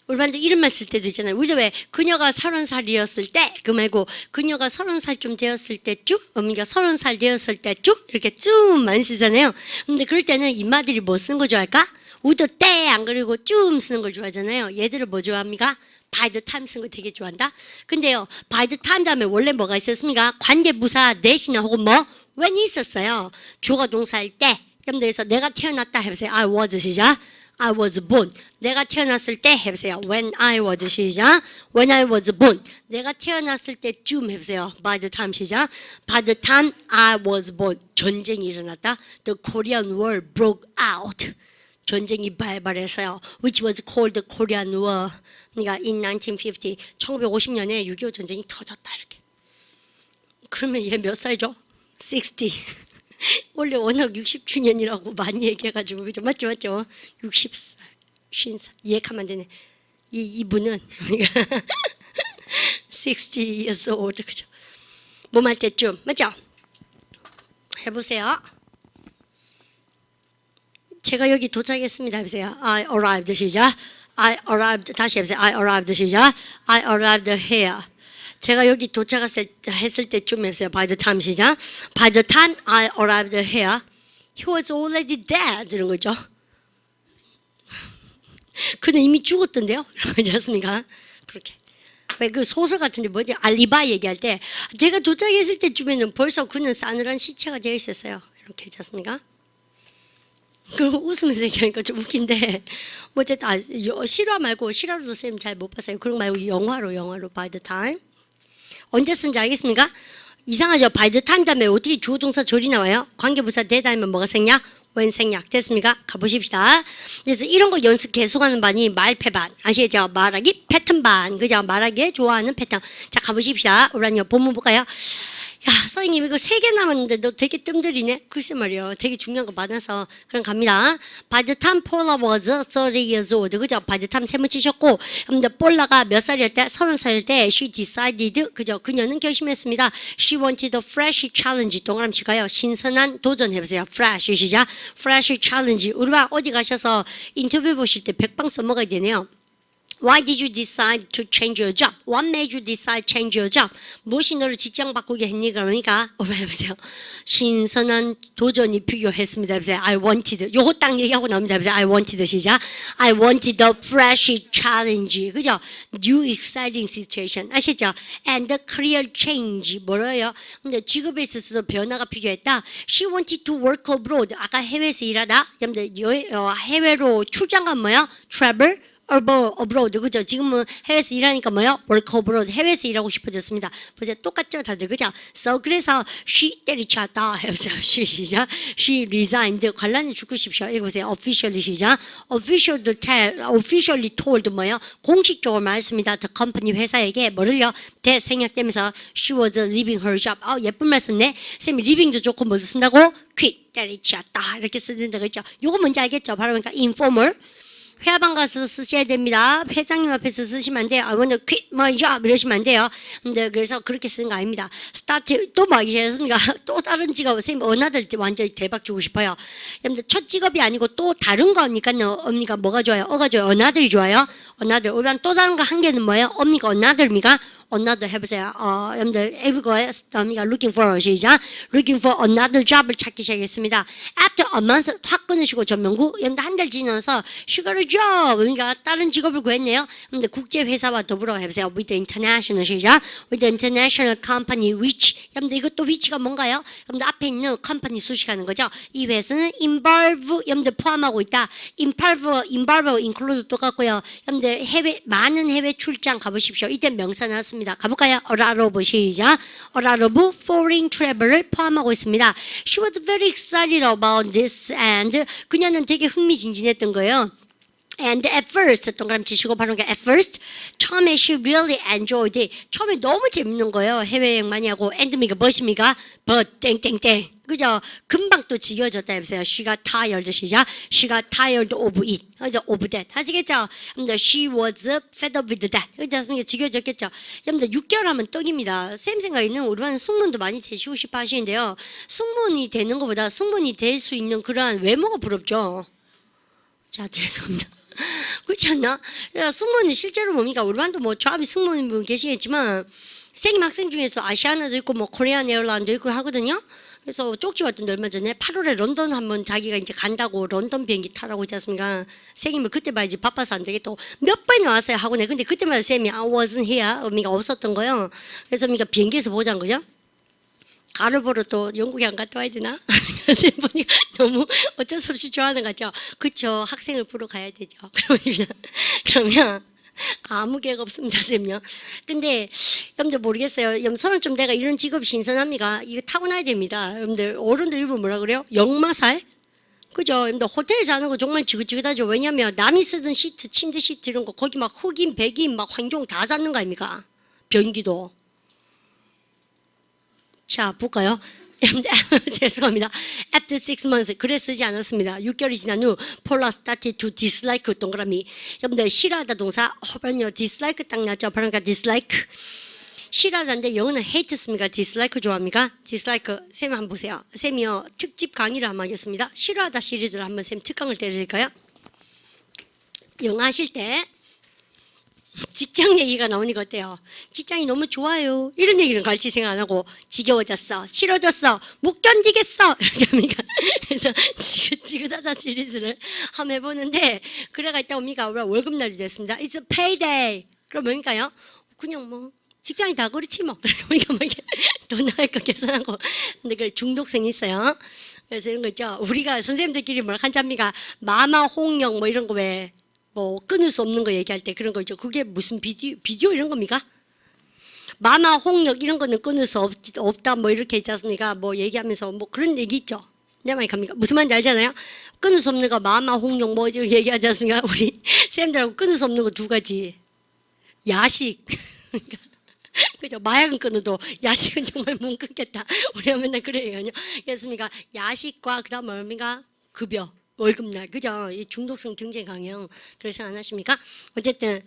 우리 반도 이름만 쓸 때도 있잖아요. 우리도 왜 그녀가 30살이었을 때 그 말고 그녀가 30살쯤 되었을 때쯤 그러니까 30살 되었을 때쯤 이렇게 쯤만 쓰잖아요. 근데 그럴 때는 인마들이 뭐 쓰는 거 좋아할까? 우리도 때 안 그리고 쯤 쓰는 걸 좋아하잖아요. 얘들은 뭐 좋아합니까? by the time 쓰는 거 되게 좋아한다. 근데요 by the time 다음에 원래 뭐가 있었습니까? 관계부사 대신에 혹은 뭐 when이 있었어요. 주어가 동사일 때. 그래서 내가 태어났다 해보세요. I was 시작. I was born. 내가 태어났을 때 해보세요. When I was 시작. When I was born. 내가 태어났을 때쯤 해보세요. By the time 시작. By the time I was born. 전쟁이 일어났다. The Korean War broke out. 전쟁이 발발했어요. Which was called the Korean War. 그러니까 in 1950. 1950년에 6.25 전쟁이 터졌다 이렇게. 그러면 얘 몇 살이죠? 60. 원래 워낙 60주년이라고 많이 얘기해가지고 그죠? 맞죠? 60살, 50살 이해하면 안 되네. 이분은 60 years old 그죠? 몸할 때쯤 맞죠? 해보세요. 제가 여기 도착했습니다 해보세요. I arrived 시작. I arrived 다시 해보세요. I arrived 시작. I arrived here. 제가 여기 도착했을 때쯤 했어요. By the time 시작. By the time I arrived here, he was already dead. 이런 거죠. 그는 이미 죽었던데요? 그러지 않습니까? 그렇게. 왜 그 소설 같은데 뭐지? 알리바이 얘기할 때 제가 도착했을 때쯤에는 벌써 그는 싸늘한 시체가 되어 있었어요. 이렇게 했지 않습니까? 그 웃으면서 얘기하니까 좀 웃긴데 뭐 어쨌든 실화 말고 실화로도 쌤 잘 못 봤어요. 그런 거 말고 영화로 By the time. 언제 쓴지 알겠습니까? 이상하죠? by the time 다음에 어떻게 주어 동사 절이 나와요? 관계부사 대다음에 뭐가 생략? when 생략 됐습니까? 가보십시다. 그래서 이런 거 연습 계속하는 반이 말패반 아시죠? 말하기 패턴반 그죠? 말하기에 좋아하는 패턴. 자 가보십시다. 우리요 본문 볼까요? 야 선생님 이거 3개 남았는데 너 되게 뜸들이네. 글쎄 말이요. 되게 중요한 거 많아서 그럼 갑니다. By the time Paula was 30 years old 그죠? By the time 세문 치셨고 근데 폴라가 몇 살일 때? 30살일 때 she decided 그죠? 그녀는 결심했습니다. She wanted a fresh challenge 동그라미 칠까요? 신선한 도전 해보세요. fresh 시작. fresh challenge 우리가 어디 가셔서 인터뷰 보실 때 백방 써먹어야 되네요. Why did you decide to change your job? What made you decide to change your job? 무엇이 너를 직장 바꾸게 했니? 그러니까 해보세요. 신선한 도전이 필요했습니다. 해보세요. I wanted. 요거 딱 얘기하고 나옵니다. 해보세요. I wanted 시작. I wanted a fresh challenge. 그죠? New exciting situation. 아시죠? And the career change. 뭐래요? 근데 직업에 있어서도 변화가 필요했다. She wanted to work abroad. 아까 해외에서 일하다. 해외로 출장간 뭐야? Travel. abroad 그죠? 지금은 해외에서 일하니까 뭐요? work abroad 해외에서 일하고 싶어졌습니다. 보세요 똑같죠 다들 그죠? So 그래서 she 때리쳤다 해보세요. 시작. She resigned 관란에 죽으십시오. 읽어보세요. officially 시작. officially told 뭐요? 공식적으로 말했습니다. the company 회사에게 뭐를요? 대생략되면서 she was leaving her job. 예쁜 말 썼네. 쌤이 leaving도 좋고 뭐도 쓴다고? quit 때리쳤다 이렇게 쓰는다 그죠? 요거 뭔지 알겠죠? 바로 그러니까 informal 회화방 가서 쓰셔야 됩니다. 회장님 앞에서 쓰시면 안 돼요. I want to quit my job 이러시면 안 돼요. 근데 그래서 그렇게 쓰는 거 아닙니다. start 또 막이셨습니까? 또 다른 직업 선생님 언어들 완전히 대박 주고 싶어요. 여러분들 첫 직업이 아니고 또 다른 거니까요. 언니가 뭐가 좋아요? 어가 좋아요. 언어들이 좋아요. 언어들. 우리는 또 다른 거 한 개는 뭐예요? 언니가 언어들입니까? another 해보세요. 여러분들 everywhere 언니가 looking for 시작. looking for another job을 찾기 시작했습니다. After a month 확 끊으시고 전명구. 여러분들 한 달 지나서 she got a job. 그러니까 다른 직업을 구했네요. 여러분들 국제 회사와 더불어 해보세요. with the international 시작. with the international company which. 여러분들 이것도 which가 뭔가요? 여러분들 앞에 있는 company 수식하는 거죠. 이 회사는 involve 여러분들 포함하고 있다. involve include 똑같고요. 여러분들 많은 해외 출장 가보십시오. 이때 명사 나왔습니다. 가볼까요? A lot of 시작. A lot of foreign travel을 포함하고 있습니다. She was very excited about this and 그녀는 되게 흥미진진했던 거예요. And at first, 동그라미 치시고 바로 at first, 처음에 she really enjoyed it. 처음에 너무 재밌는 거예요. 해외여행 많이 하고, and미가 much입니까? but, 땡땡땡. 그죠? 금방 또 지겨워졌다 해보세요. She got tired, 시작. She got tired of it. 그죠? of that. 하시겠죠? She was fed up with that. 그죠? 지겨워졌겠죠? 여러분들 6개월 하면 떡입니다. 쌤 생각에는 우리는 승무원도 많이 되시고 싶어 하시는데요. 승무원이 되는 것보다 승무원이 될 수 있는 그러한 외모가 부럽죠. 자, 죄송합니다. 그렇지 않나? 승무원이 실제로 뭡니까? 우리 반도 뭐 조합이 승무원 계시겠지만 생임 학생 중에서 아시아나도 있고 뭐 코리안 에어라인도 있고 하거든요. 그래서 쪽지 왔던데 얼마 전에 8월에 런던 한번 자기가 이제 간다고 런던 비행기 타라고 했지 않습니까? 생임을 그때 봐야지 바빠서 안 되겠다. 몇 번이나 왔어요 학원에. 근데 그때마다 쌤이 I wasn't here 의미가 없었던 거예요. 그래서 우리가 비행기에서 보자는 거죠. 가를 보러 또 영국에 안 갔다 와야 되나? 쌤 보니까 너무 어쩔 수 없이 좋아하는 것 같죠? 그쵸. 학생을 보러 가야 되죠. 그러면 아무 계획 없습니다, 쌤요. 근데 여러분들 모르겠어요. 여러분 서른 좀 내가 이런 직업이 신선합니까? 이거 타고나야 됩니다. 여러분들 어른들 일본 뭐라 그래요? 역마살? 그죠? 여러분들 호텔에 자는 거 정말 지긋지긋하죠. 왜냐면 남이 쓰던 시트, 침대 시트 이런 거 거기 막 흑인, 백인 막 황종 다 잡는 거 아닙니까? 변기도. 자, 볼까요? 죄송합니다. After 6 months, 그래 쓰지 않았습니다. 6개월이 지난 후, Paula started to dislike 동그라미. 여러분들 싫어하다 동사, 바로요, dislike 딱 나죠. 바로니까 dislike. 싫어하는데 영어는 hate 씁니까? dislike 좋아합니까? dislike. 쌤 한번 보세요. 쌤이요, 특집 강의를 한번 하겠습니다. 싫어하다 시리즈를 한번 쌤 특강을 때려드릴까요? 영어 하실 때 직장 얘기가 나오니까 어때요? 직장이 너무 좋아요. 이런 얘기는 갈지 생각 안 하고 지겨워졌어. 싫어졌어. 못 견디겠어. 이렇게 합니까? 그래서 지긋지긋하다 시리즈를 한번 해보는데 그래가 있다 옵니까? 우리가 월급날이 됐습니다. It's a payday. 그럼 뭡니까요? 그냥 뭐 직장이 다 그렇지 뭐. 그러니까 뭐 돈 나갈 거 계산하고. 근데 그 중독성이 있어요. 그래서 이런 거 있죠. 우리가 선생님들끼리 뭐라 한잡니까? 마마 홍영 뭐 이런 거 왜 뭐 끊을 수 없는 거 얘기할 때 그런 거 있죠. 그게 무슨 비디오 이런 겁니까? 마마 홍역 이런 거는 끊을 수 없다 뭐 이렇게 있지 않습니까? 뭐 얘기하면서 뭐 그런 얘기 있죠. 내 말이 갑니까? 무슨 말인지 알잖아요. 끊을 수 없는 거 마마 홍역 뭐 얘기하지 않습니까? 우리 쌤들하고 끊을 수 없는 거 두 가지. 야식. 그죠? 마약은 끊어도 야식은 정말 못 끊겠다. 우리가 맨날 그래요. 그렇습니까? 야식과 그다음 뭡니까? 급여. 월급날, 그죠? 이 중독성 굉장히 강해요. 그래서 안 하십니까? 어쨌든,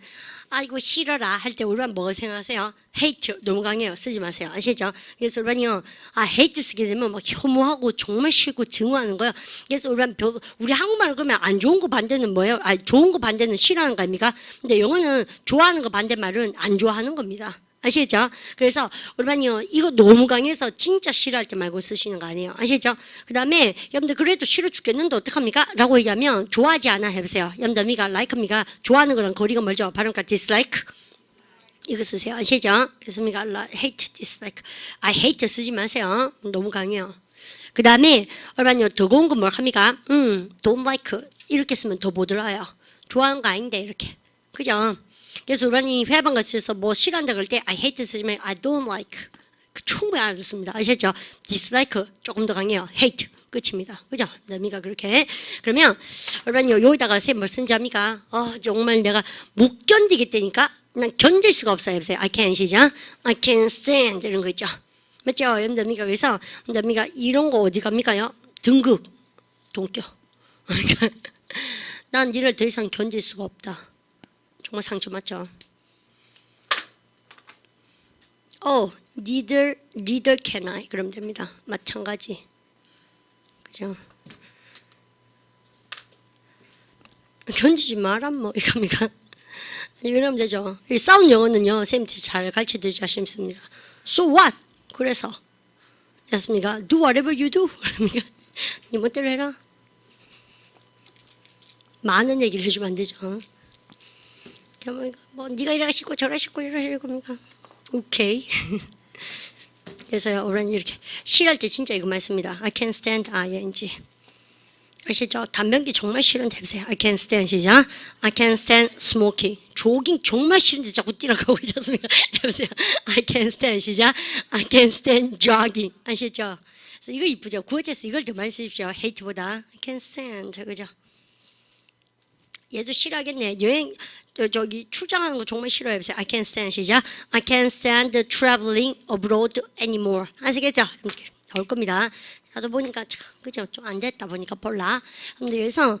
아이고, 싫어라 할 때 우리만 뭐 생각하세요? hate, 너무 강해요. 쓰지 마세요. 아시죠? 그래서 우리는요, hate 쓰게 되면 막 혐오하고 정말 싫고 증오하는 거예요. 그래서 우리 한국말 그러면 안 좋은 거 반대는 뭐예요? 좋은 거 반대는 싫어하는 거 아닙니까? 근데 영어는 좋아하는 거 반대말은 안 좋아하는 겁니다. 아시죠? 그래서 우리만요 이거 너무 강해서 진짜 싫어할 때 말고 쓰시는 거 아니에요. 아시죠? 그 다음에 여러분들 그래도 싫어 죽겠는데 어떡합니까? 라고 얘기하면 좋아하지 않아 해보세요. 여러분들 미가 like입니까? 좋아하는 거랑 거리가 멀죠. 발음과 dislike 이거 쓰세요. 아시죠? 그래서 미가 hate, dislike I hate 쓰지 마세요. 너무 강해요. 그 다음에 여러분요 더 고운 건 뭘 합니까? don't like 이렇게 쓰면 더 못 알아요. 좋아하는 거 아닌데 이렇게 그죠? 그래서 우리는 회화방 같이서 뭐 싫어한다 그럴 때 I hate 쓰지만 I don't like 충분히 알아듣습니다. 아시죠? dislike 조금 더 강해요. hate 끝입니다. 그죠? 남이가 그렇게 그러면 여러분 여기다가 쌤 뭘 쓴지 압니까? 정말 내가 못 견디겠다니까 난 견딜 수가 없어요. 해보세요. I can't 시작. I can't stand 이런 거 있죠. 맞죠? 여러분들 그래서 여러분들 이런 거 어디 갑니까요? 등급 동격. 난 니를 더 이상 견딜 수가 없다. 정말 상처 맞죠? neither can I. 그러면 됩니다. 마찬가지. 그죠? 견디지 마라 뭐 이겁니까? 이러면 되죠. 이 싸운 영어는요, 쌤한테 잘 가르쳐드리지 않습니까? So what? 그래서 됐습니까? Do whatever you do. 그럽니까? 네 멋대로 해라. 많은 얘기를 해주면 안 되죠. 뭐 네가 이러시고 저러시고 이러실 겁니까? 오케이. 그래서요, 우리는 이렇게 싫어할 때 진짜 이거 많습니다. I can't stand ing. 아시죠? 담배기 정말 싫은데 해보세요. I can't stand 시작. I can't stand smoking. 조깅 정말 싫은데 자꾸 뛰어가고 있지 않습니까? 해보세요. I can't stand 시작. I can't stand jogging. 아시죠? 그래서 이거 이쁘죠? 구어체에서 이걸 더 많이 쓰십시오. hate보다. I can't stand. 그죠? 얘도 싫어하겠네. 여행 저기 출장하는 거 정말 싫어해. 해보세요. I can't stand 시작. I can't stand traveling abroad anymore. 아시겠죠? 이렇게 나올 겁니다. 나도 보니까 참 그죠? 좀 안 됐다 보니까 몰라. 근데 그래서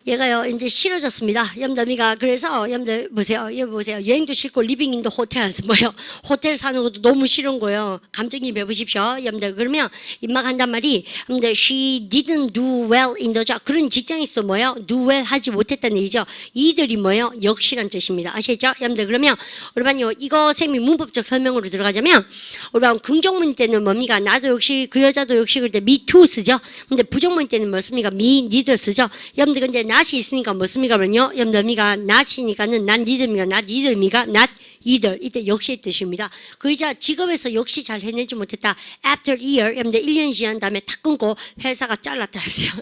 얘가요 이제 싫어졌습니다. 염담이가 그래서 염들 보세요. 여기 보세요. 여행도 싫고 리빙 인더 호텔에서 뭐요? 호텔 사는 것도 너무 싫은 거예요. 감정이 배우십시오. 염들 그러면 임막 한단 말이 염들 she didn't do well in the job. 그런 직장에서 뭐요? do well 하지 못했다는 얘기죠. 이들이 뭐요? 역시란 뜻입니다. 아시죠? 염들 그러면 여러분요 이거 쌤이 문법적 설명으로 들어가자면 여러분 긍정문 때는 뭡니까? 나도 역시 그 여자도 역시 그럴 때 me too 쓰죠. 근데 부정문 때는 뭐습니까? me neither 쓰죠. 염들 근데 낫이 있으니까 뭐습니까? 그러면요. 염들미가 낫이니까는 난 니들미가 낫 이들미가 not either. 이때 역시의 뜻입니다. 그 이자 직업에서 역시 잘 해내지 못했다. After year, 염들 1년이 지난 다음에 탁 끊고 회사가 잘랐다 하세요.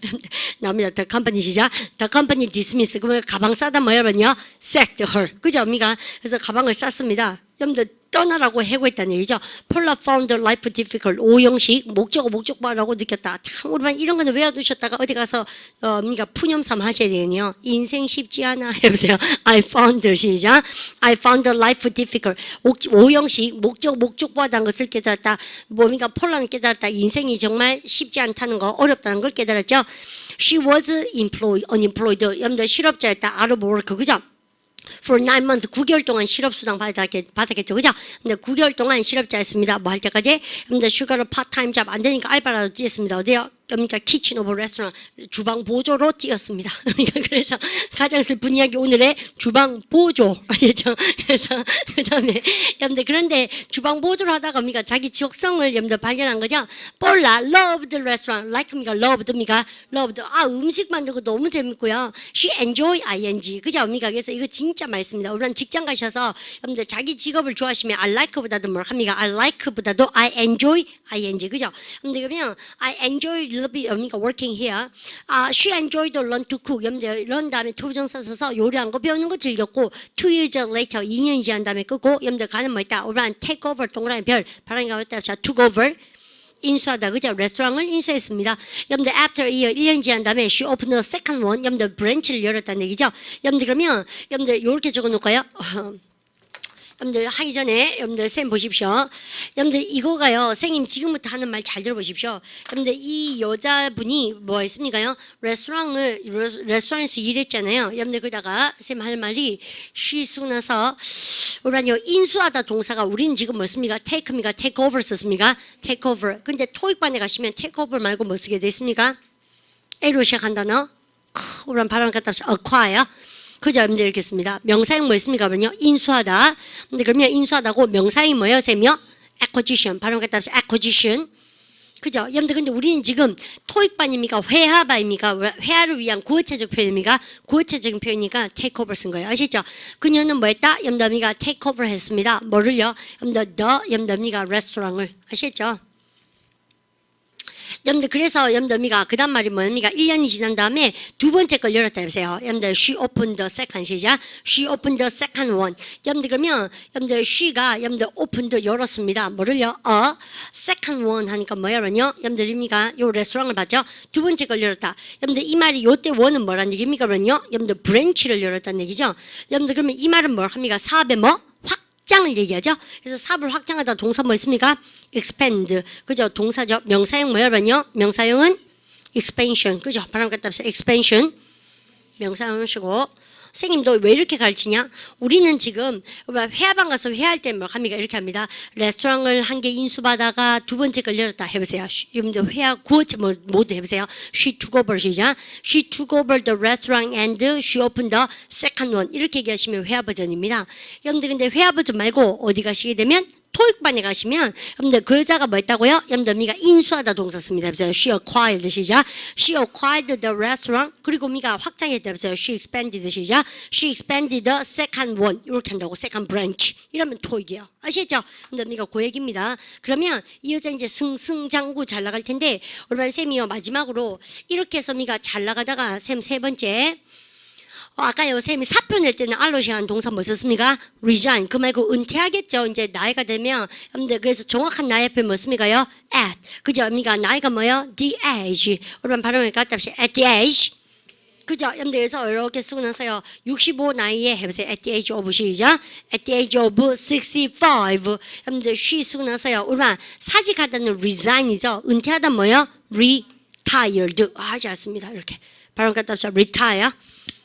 나옵니다. The company 시작. The company dismiss. 그러면 가방 싸다 뭐 여러분요? sacked her. 그죠? 미가 그래서 가방을 쌌습니다. 염들 떠나라고 해고했다는 얘기죠. Paula found life difficult. 오형식 목적어 목적어라고 느꼈다. 참 우리만 이런 거는 외워두셨다가 어디 가서 그러니까 푸념삼 하셔야 되겠네요. 인생 쉽지 않아. 해보세요. I found 시작. I found life difficult. 오형식 목적어 목적어라는 것을 깨달았다. 뭡니까? 폴라는 깨달았다. 인생이 정말 쉽지 않다는 거 어렵다는 걸 깨달았죠. She was unemployed. 여러분들 실업자였다. out of work. 그죠? For 9 months, 9개월 동안 실업수당 받았겠죠. 그죠? 근데 9개월 동안 실업자였습니다. 뭐 할 때까지? 근데 슈가로 파트타임 잡 안 되니까 알바라도 뛰었습니다. 어디요? 그러니까 키친 오브 레스토랑 주방 보조로 뛰었습니다. 그래서 가장 슬픈 이야기 오늘의 주방 보조 아시죠? 그래서 그다음에 여러분들 그런데 주방 보조를 하다가 뭡니까 자기 적성을 여러분들 발견한 거죠. Paula loved the restaurant, like입니까? loved입니까? loved. 음식 만들고 너무 재밌고요. She enjoy ing 그죠? 뭡니까? 그래서 이거 진짜 많습니다. 우리는 직장 가셔서 여러분들 자기 직업을 좋아하시면 I like보다도 뭘 합니까? I like보다도 I enjoy ing 그죠? 근데 그러면 I enjoy 그러니까 working here. She enjoyed learn to cook. learn 다음에 to 부정사 써서 요리한 거 배우는 거 즐겼고 2 years later 2년이 지난 다음에 끄고 여러분들 가는 뭐 있다. 우리는 take over 동그라미 별 바람이가 왔다. 자 took over 인수하다 그죠? 레스토랑을 인수했습니다. 여러분들 after a year 1년 지난 다음에 she opened a second one. 여러분들 브랜치를 열었다는 얘기죠. 여러분들 그러면 여러분들 이렇게 적어놓을까요? 여러분들 하기 전에 여러분들 쌤 보십시오. 여러분들 이거가요. 선생님 지금부터 하는 말 잘 들어보십시오. 여러분들 이 여자분이 뭐 했습니까요? 레스토랑에서 일했잖아요. 여러분들 그러다가 쌤 할 말이 쉬 쓰고 나서 우리는요 인수하다 동사가 우리는 지금 뭐습니까? take입니까? take over 썼습니까? take over. 근데 토익반에 가시면 take over 말고 뭐 쓰게 됐습니까? A로 시작한 단어. 우리는 발음 갖다 acquire. 그죠? 여러분들 이렇게 씁니다. 명사형 뭐였습니까? 그러면요 인수하다. 근데 그러면 인수하다고 명사형이 뭐예요? 쌤이요? acquisition. 발음 갖다 합시다. acquisition. 그죠? 여러분들 근데 우리는 지금 토익반입니까? 회화반입니까? 회화를 위한 구어체적 표현입니까? 구어체적인 표현이니까 take over 쓴 거예요. 아시죠? 그녀는 뭐 했다? 여러분들이가 take over 했습니다. 뭐를요? 여러분들이가 레스토랑을. 아시겠죠? 여러분들 그래서 여러분들이가 그 다음 말이 뭡니까? 1년이 지난 다음에 두 번째 걸 열었다 해보세요. 여러분들 she opened the second 시작. She opened the second one. 여러분들 그러면 여러분들 she가 여러분들 opened 열었습니다. 뭐를요? second one 하니까 뭐 열었냐? 여러분들입니까? 요 레스토랑을 봤죠? 두 번째 걸 열었다. 여러분들 이 말이 요때 one은 뭐라는 얘기입니까? 그러면요? 여러분들 브랜치를 열었다는 얘기죠. 여러분들 그러면 이 말은 뭘 합니까? 사업의 뭐? 확장을 얘기하죠. 그래서 사업을 확장하다 동사 뭐 있습니까? expand. 그죠? 동사죠. 명사형 뭐야, 그러면요? 명사형은 expansion. 그죠? 발음 갖다 합시다. expansion. 명사 놓으시고. 선생님도 왜 이렇게 가르치냐? 우리는 지금 회화방 가서 회화할 때 뭐 합니까? 이렇게 합니다. 레스토랑을 한 개 인수받아가 두 번째 걸 열었다 해보세요. 여러분들 회화 구어체 모두 해보세요. She took over 시작. She took over the restaurant and she opened the second one. 이렇게 얘기하시면 회화 버전입니다. 여러분들 근데 회화 버전 말고 어디 가시게 되면 토익반에 가시면 여러분들 그 여자가 뭐 했다고요? 여러분들 미가 인수하다 동사 씁니다. She acquired 시작. She acquired the restaurant. 그리고 미가 확장했다. She expanded 시작. She expanded the second one. 이렇게 한다고. second branch. 이러면 토익이에요. 아시겠죠? 근데 미가 그 얘기입니다. 그러면 이 여자 이제 승승장구 잘 나갈 텐데 오늘 쌤이요 마지막으로 이렇게 해서 미가 잘 나가다가 쌤 세 번째 아까요 쌤이 사표 낼 때는 알로시한 동사 뭐 썼습니까? resign. 그 말고 은퇴하겠죠. 이제 나이가 되면 여러분들 그래서 정확한 나이 앞에 뭐 씁니까요? at. 그죠? 그러니까 나이가 뭐요? the age. 여러분 발음을 갖다 합시다. at the age. 그죠? 여러분들 그래서 이렇게 쓰고 나서요 65 나이에 해보세요. at the age of 시작. at the age of 65. 여러분들 she 쓰고 나서요 우리가 사직하다는 resign이죠. 은퇴하다 뭐요? retired. 하지 않습니다. 이렇게 발음 갖다 합시다. retire.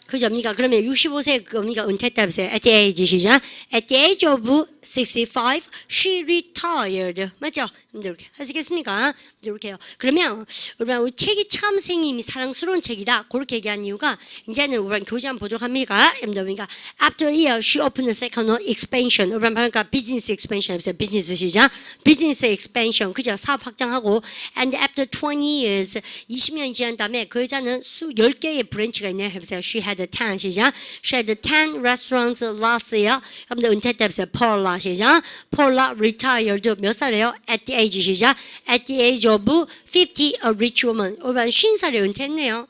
그죠? 그러면 65세 그니까 은퇴했다 해보세요. At the age 시작. At the age of 65, she retired. 맞죠? 이렇게 하시겠습니까? 이렇게요. 그러면 우리 책이 참 선생님이 사랑스러운 책이다. 그렇게 얘기한 이유가 이제는 우리 교재 한번 보도록 합니다. 그러니까 after a year, she opened a second expansion. 우리 그러니까 business expansion 해보세요. business 시작. business expansion. 그죠? 사업 확장하고 and after 20 years, 20년이 지난 다음에 그 여자는 10개의 브랜치가 있네요. 해보세요. She had 10 시작. She had 10 restaurants last year. 여러분들 은퇴했다 해보세요. Paula 시작. Paula retired 몇 살이에요? At the age 시작. At the age of 50, a rich woman. 50살에 은퇴했네요.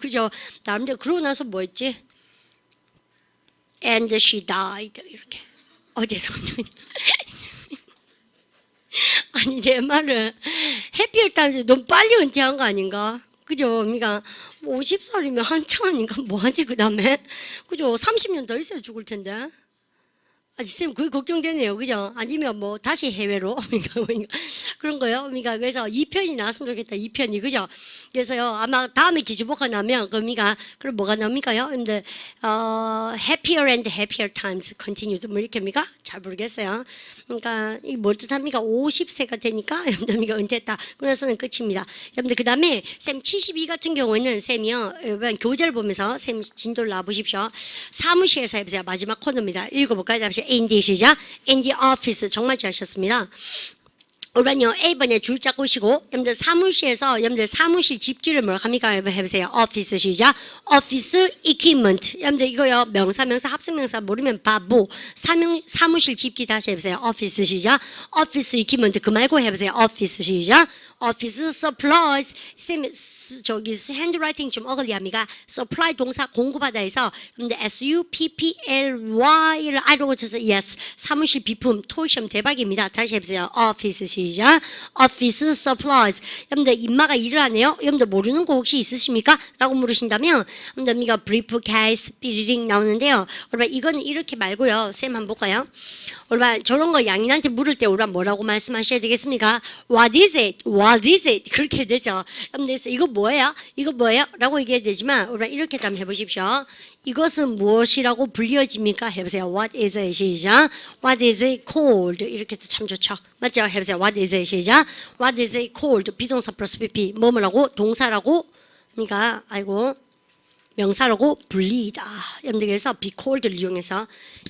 그죠? 나름대로 그러고 나서 뭐 했지? And she died. 이렇게. 죄송해요. 아니 내 말은 해피할 때 너무 빨리 은퇴한 거 아닌가? 그죠? 그러니까 50살이면 한창 아닌가? 뭐하지 그 다음에? 그죠? 30년 더 있어야 죽을 텐데. 쌤, 그게 걱정되네요. 그죠? 아니면 뭐, 다시 해외로. 그런 거요. 그래서 2편이 나왔으면 좋겠다. 2편이. 그죠? 그래서요, 아마 다음에 기주보가 나면, 그럼 뭐가 나옵니까요? 근데, happier and happier times continued. 뭐 이렇게입니까? 잘 모르겠어요. 그러니까, 이 뭘 뜻합니까? 50세가 되니까, 여러분들, 은퇴했다. 그래서는 끝입니다. 여러분들, 그 다음에, 쌤 72 같은 경우에는, 쌤이요, 교재를 보면서, 쌤 진도를 놔보십시오. 사무실에서 해보세요. 마지막 코너입니다. 읽어볼까요? 다시. in the 시작. in the office. 정말 잘하셨습니다. 우리는요 A번에 줄 잡고 시고 여러분들 사무실에서 여러분들 사무실 집기를 뭐라고 합니까? 해보세요. office 시작. office equipment. 여러분들 이거요 명사 합성명사 모르면 바보. 사무실 집기 다시 해보세요. office 시작. office equipment 그 말고 해보세요. office 시작. office supplies. 쌤 저기 핸드라이팅 좀 어글리합니다. supply 동사 공급하다에서 여러분들 supply를 I로 고쳐서 yes. 사무실 비품 토시험 대박입니다. 다시 해보세요. office 시작. office supplies. 여러분들 임마가 일을 하네요. 여러분들 모르는 거 혹시 있으십니까? 라고 물으신다면 여러분들 briefcase 삐리링 나오는데요. 여러분 이거는 이렇게 말고요. 쌤 한번 볼까요? 여러분 저런 거 양인한테 물을 때 여러분 뭐라고 말씀하셔야 되겠습니까? What is it? What is it? 그렇게 되죠. 여러분들 이거 뭐예요? 이거 뭐예요? 라고 얘기해야 되지만 여러분 이렇게 한번 해보십시오. 이것은 무엇이라고 불리어집니까? 해보세요. What is it? 시작. What is it called? 이렇게 도 참 좋죠. 맞죠? 해보세요. What is it? 시작. What is it called? 비동사 플러스 PP. 뭐뭐라고? 동사라고? 그러니까 아이고 명사라고 불리다. 여러분들 그래서 be called를 이용해서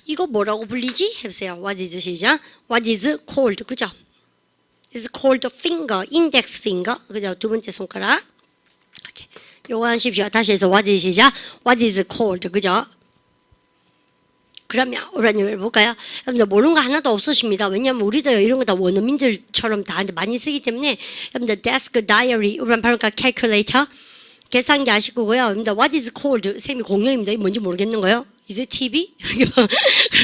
이거 뭐라고 불리지? 해보세요. What is 시작. What is called? 그죠? It's called finger, index finger. 그죠? 두 번째 손가락. 이렇게. 요거 하십시오. 다시 해서 what is 시작. What is called. 그죠? 그러면 우리 볼까요? 여러분들 모르는 거 하나도 없으십니다. 왜냐하면 우리도 이런 거 다 원어민들처럼 다 많이 쓰기 때문에 여러분들 desk diary, 우리 바로 calculator 계산기 아실 거고요. 여러분들 what is called 쌤이 공룡입니다. 이게 뭔지 모르겠는 거예요. is it TV?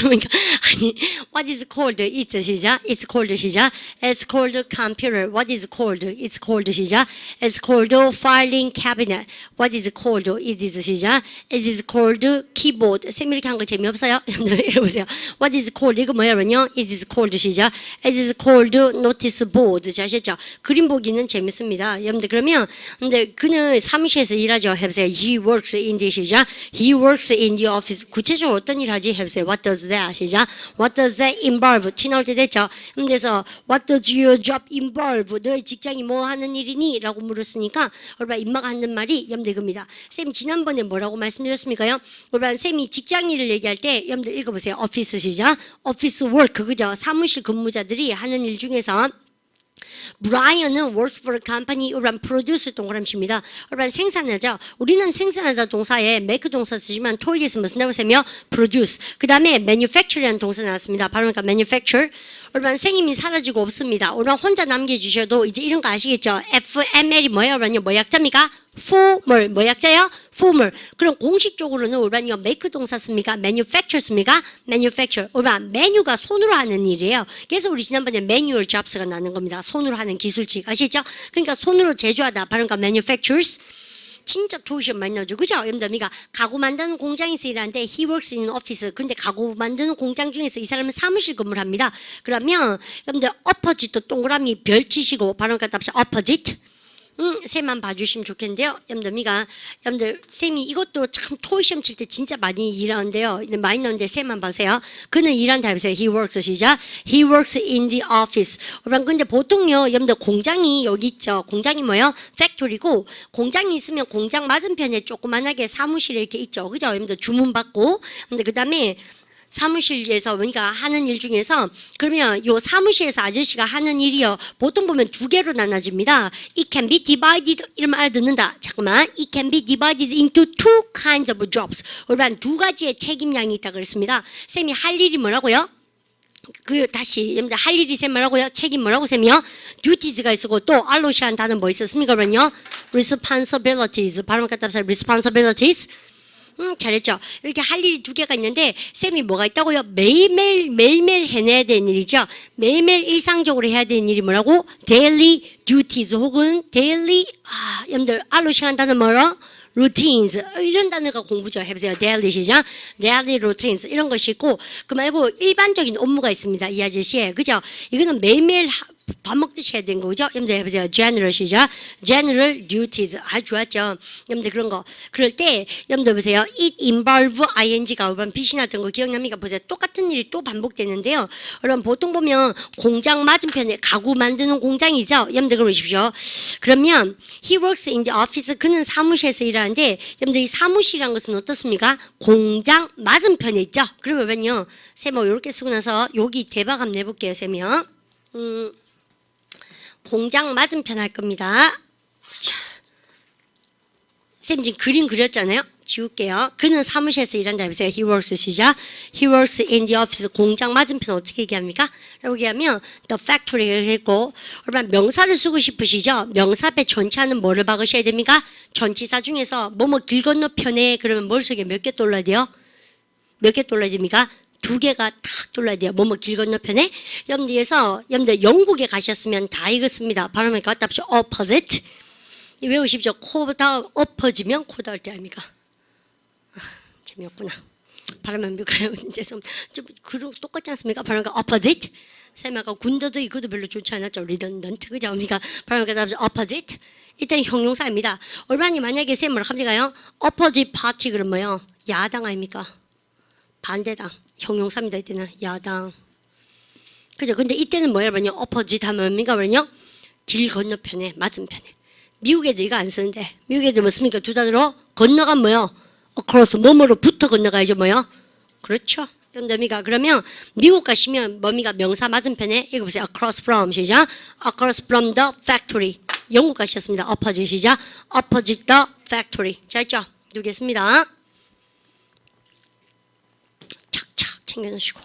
그러니까 아니 what is called it 시작 it's called 시작 it's called computer what is called it's called 시작 it's called filing cabinet what is called it is 시작 it is called keyboard 쌤 이렇게 한 거 재미없어요? 이러보세요 what is called 이거 뭐야 그러냐 it is called 시작 it is called notice board 자 아셨죠? 그림 보기는 재밌습니다 여러분들 그러면 근데 그는 사무실에서 일하죠 해보세요 he works in the 시작 he works in the office 구체적으로 어떤 일 하지 해보세요 what does that 시작 what does that involve 티 나올 때 됐죠 그래서 what does your job involve 너의 직장이 뭐 하는 일이니? 라고 물었으니까 여러분 임마가 하는 말이 여러분들 이겁니다 쌤 지난번에 뭐라고 말씀드렸습니까요? 여러분 쌤이 직장 일을 얘기할 때 여러분들 읽어보세요 오피스 시작 오피스 워크 그죠 사무실 근무자들이 하는 일 중에서 브라이언은 works for a company 여러분 produce 동그라미입니다. 여러분 생산하죠. 우리는 생산하다 동사에 make 동사 쓰지만 토익에서 무슨 단어 쓰며 produce. 그 다음에 manufacture라는 동사 나왔습니다. 바로 그러니까 manufacture. 여러분 생임이 사라지고 없습니다. 여러분 혼자 남겨주셔도 이제 이런 거 아시겠죠? FML이 뭐예요? 여러분 뭐 약자입니까? formal 뭐 약자요? formal. 그럼 공식적으로는 여러분 make 동사 씁니까? manufacture 씁니까? manufacture. 여러분 메뉴가 손으로 하는 일이에요. 그래서 우리 지난번에 manual jobs가 나는 겁니다. 손으로 하는 기술직 아시죠? 그러니까 손으로 제조하다. 바로 그러니까 manufactures. 진짜 도시업 많이 나오죠. 그죠? 여러분들, 그러니까 가구 만드는 공장에서 일하는데 he works in office. 근데 가구 만드는 공장 중에서 이 사람은 사무실 근무를 합니다. 그러면 여러분들 opposite 동그라미 별 치시고 바로 갖다 합시다. opposite. 쌤만 봐주시면 좋겠는데요. 여러분들 쌤이 이것도 참 토익 시험 칠 때 진짜 많이 일하는데요. 많이 나오는데 쌤만 보세요. 그는 일한다 해보세요. He works 시작. He works in the office. 여러분 근데 보통요, 여러분들 공장이 여기 있죠. 공장이 뭐예요? 팩토리고 공장이 있으면 공장 맞은편에 조그만하게 사무실이 이렇게 있죠. 그죠? 여러분들 주문 받고. 근데 그 다음에 사무실에서 그러니까 하는 일 중에서 그러면 요 사무실에서 아저씨가 하는 일이요 보통 보면 두 개로 나눠집니다. It can be divided 이러면 알아듣는다. 잠깐만, it can be divided into two kinds of jobs. 여러분 두 가지의 책임량이 있다 그랬습니다. 쌤이 할 일이 뭐라고요? 그 다시 여러분들 할 일이 쌤 뭐라고요? 책임 뭐라고 쌤이요? duties가 있었고 또 알로시한 단어 뭐 있었습니까? 그러면요 responsibilities 바로 갖다 합시다. responsibilities. 잘했죠. 이렇게 할 일이 두 개가 있는데 쌤이 뭐가 있다고요? 매일매일 해내야 되는 일이죠. 매일매일 일상적으로 해야 되는 일이 뭐라고? daily duties 혹은 daily 여러분들 알로 시간 단어 뭐라? routines 이런 단어가 공부죠. 해보세요. daily 시작. daily routines 이런 것이 있고 그 말고 일반적인 업무가 있습니다. 이 아저씨의 그죠? 이거는 매일매일 밥 먹듯이 해야 되는 거죠. 여러분들 해보세요. general 시작. general duties 아주 좋았죠. 여러분들 그런 거 그럴 때 여러분들 보세요. it involve ing가 여러분 빛이 났던 거 기억납니까? 보세요. 똑같은 일이 또 반복되는데요. 여러분 보통 보면 공장 맞은편에 가구 만드는 공장이죠. 여러분들 그러십시오. 그러면 he works in the office 그는 사무실에서 일하는데 여러분들 이 사무실이란 것은 어떻습니까? 공장 맞은편에 있죠. 그러면요 쌤 이렇게 쓰고 나서 여기 대박 한번 내볼게요. 쌤이요. 공장 맞은편 할 겁니다. 자, 쌤 지금 그림 그렸잖아요. 지울게요. 그는 사무실에서 일한다 해보세요. He works 시작. He works in the office. 공장 맞은편 어떻게 얘기합니까? 라고 얘기하면 the factory를 했고 그러면 명사를 쓰고 싶으시죠? 명사 앞에 전치하는 뭐를 박으셔야 됩니까? 전치사 중에서 뭐뭐 길 건너편에 그러면 머릿속에 몇 개 떠올라야 돼요? 몇 개 떠올라야 됩니까? 두 개가 탁 돌아야 돼요. 뭐뭐 길 건너편에. 여러분들 영국에 가셨으면 다 읽었습니다. 발음을 갖다 합시다. opposite. 외우십시오. 코다 엎어지면 코 닿을 때 아닙니까? 재미없구나. 발음은 뭘까요? 죄송합니다. 좀 똑같지 않습니까? 발음과 opposite. 쌤 아까 군더더 이것도 별로 좋지 않았죠. redundant. 그죠? 그러니까 발음을 갖다 합시다. opposite. 일단 형용사입니다. 얼마니 만약에 쌤 뭐라고 합니까요? opposite party 그러면 뭐요? 야당 아닙니까? 반대당. 형용사입니다. 이때는 야당. 그죠? 근데 이때는 뭐예요? 그러면 opposite 하면 뭡니까? 그러면 길 건너편에 맞은편에. 미국 애들 이거 안 쓰는데 미국 애들 뭐 씁니까? 두 단어로 건너간 뭐요? across 뭐뭐로 붙어 건너가야죠. 뭐요? 그렇죠. 여러분들 그러면 미국 가시면 뭡니까? 명사 맞은편에 이거 보세요. across from 시작. across from the factory. 영국 가셨습니다. opposite 시작. opposite the factory. 자 있죠? 두겠습니다. 챙겨놓으시고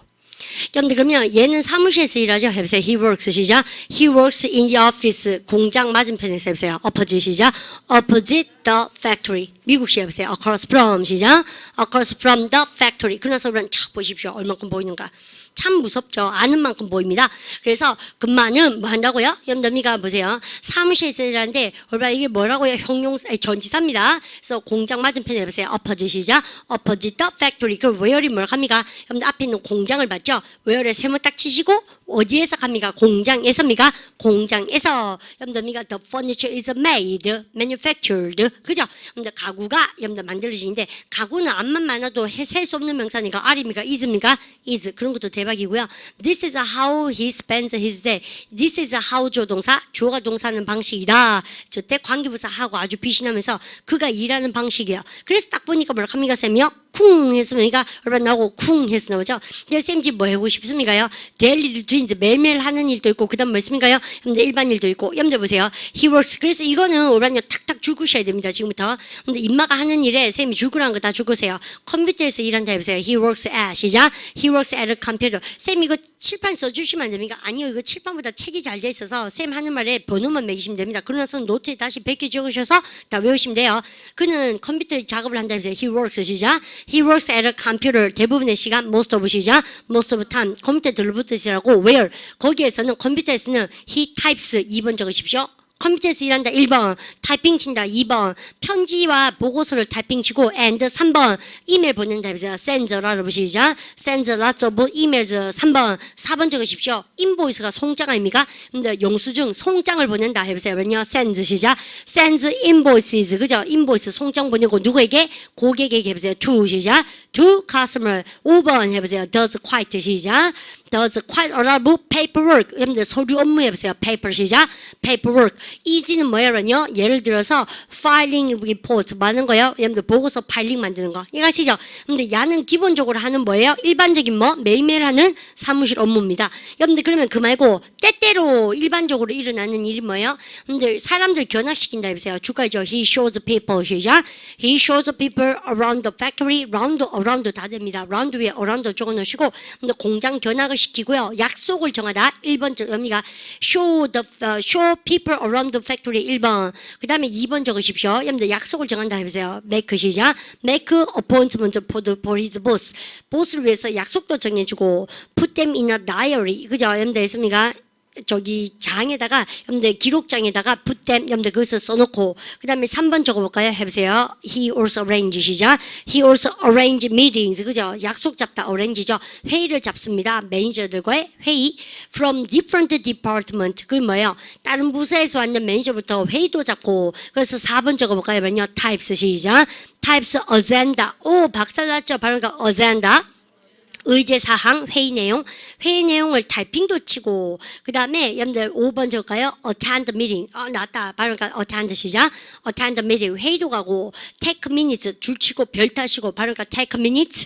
여러분들 그러면 얘는 사무실에서 일하죠. 해보세요. He works 시작. He works in the office. 공장 맞은편에서 해보세요. Opposite 시작. Opposite the factory. 미국식 해보세요. Across from 시작. Across from the factory. 그래서 우리는 착 보십시오. 얼만큼 보이는가. 참 무섭죠. 아는 만큼 보입니다. 그래서 금마는 뭐 한다고요? 여러분들미가 보세요. 사무실에서 일하는데 얼마나 이게 뭐라고요? 형용사 전치사입니다. 그래서 공장 맞은편에 해보세요. Opposite 시작. Opposite the factory. 그럼 where이 뭘 합니까? 여러분들 앞에 있는 공장을 봤죠? where에 세모 딱 치시고 어디에서 갑니까? 공장에서입니까? 공장에서. 여러분들미가 the furniture is made, manufactured. 그죠? 여러분들 가구가 여러분들 만들어지는데 가구는 앞만 많아도 셀 수 없는 명사니까 R입니까? Is입니까? Is. 그런 것도 대박이고요. This is how he spends his day. This is how 조동사, 주어가 동사하는 방식이다. 저때 관계부사 하고 아주 비신하면서 그가 일하는 방식이에요. 그래서 딱 보니까 뭐라 합니까? 쌤이요? 쿵 했으니까 얼마나 나오고 쿵 해서 나오죠. 쌤 집 뭐 하고 싶습니까요? 데일리 루틴즈 매일매일 하는 일도 있고 그다음 뭐 있습니까요? 여러분들 일반 일도 있고 여러분들 보세요. He works. 그래서 이거는 얼마나 탁탁 줄구셔야 됩니다. 지금부터. 근데 임마가 하는 일에 쌤이 줄구라는 거 다 줄구세요. 컴퓨터에서 일한다 해보세요. He works at 시작. He works at a computer. 쌤 이거 칠판 써주시면 안 됩니까? 아니요. 이거 칠판보다 책이 잘 돼 있어서 쌤 하는 말에 번호만 매기시면 됩니다. 그러나서 노트에 다시 100개 적으셔서 다 외우시면 돼요. 그는 컴퓨터 작업을 한다 해보세요. He works 시작. He works at a computer. 대부분의 시간 most of 시작. most of time. 컴퓨터에 들러붙으시라고 where. 거기에서는 컴퓨터에서는 he types 2번 적으십시오. 컴퓨터에서 일한다 1번, 타이핑 친다 2번, 편지와 보고서를 타이핑 치고 and 3번, 이메일 보낸다 해보세요. send라고 보시죠. sends lots of emails 3번, 4번 적으십시오. 인보이스가 송장 아닙니까? 근데 영수증 송장을 보낸다 해보세요. 왜냐? sends 시작. sends invoices 그죠? 인보이스 송장 보내고 누구에게? 고객에게 해보세요. to 시작. to customer 5번 해보세요. does quite 시작. does quite a lot of paperwork. 여러분들 서류 업무 해보세요. paper 시작. paperwork. easy는 뭐예요? 예를 들어서 filing report 많은 거요. 여러분들 보고서 파일링 만드는 거. 이거 아시죠? 근데 야는 기본적으로 하는 뭐예요? 일반적인 뭐 매일매일 하는 사무실 업무입니다. 여러분들 그러면 그 말고 때때로 일반적으로 일어나는 일이 뭐예요? 근데 사람들 견학시킨다 해보세요. 주가죠. He shows people 시작. He shows people around the factory. around 다 됩니다. round 위에 around 적어놓으시고 근데 공장 견학을 시키고요. 약속을 정하다. 1번 여기가 show people around the factory 1번. 그 다음에 2번 적으십시오. 여러분들 약속을 정한다 해보세요. make 시작. make appointment for his boss. 보스를 위해서 약속도 정해주고 put them in a diary. 그죠? 여러분들 했습니까? 저기 장에다가 여러분들 기록장에다가 붓댐 여러분들 거기서 써놓고 그 다음에 3번 적어볼까요? 해보세요. He also arrange 시작. He also arrange meetings 그죠? 약속 잡다 arrange죠. 회의를 잡습니다. 매니저들과의 회의 from different department 그게 뭐예요? 다른 부서에서 왔는 매니저부터 회의도 잡고 그래서 4번 적어볼까요? 뭐냐? types 시작. types agenda 오 박살났죠? 바로 그 agenda 의제사항, 회의 내용을 타이핑도 치고 그 다음에 여러분들 5번 적을까요? attend meeting 나왔다 바로 attend 시작 attend meeting 회의도 가고 take minutes 줄치고 별 타시고 바로 take minutes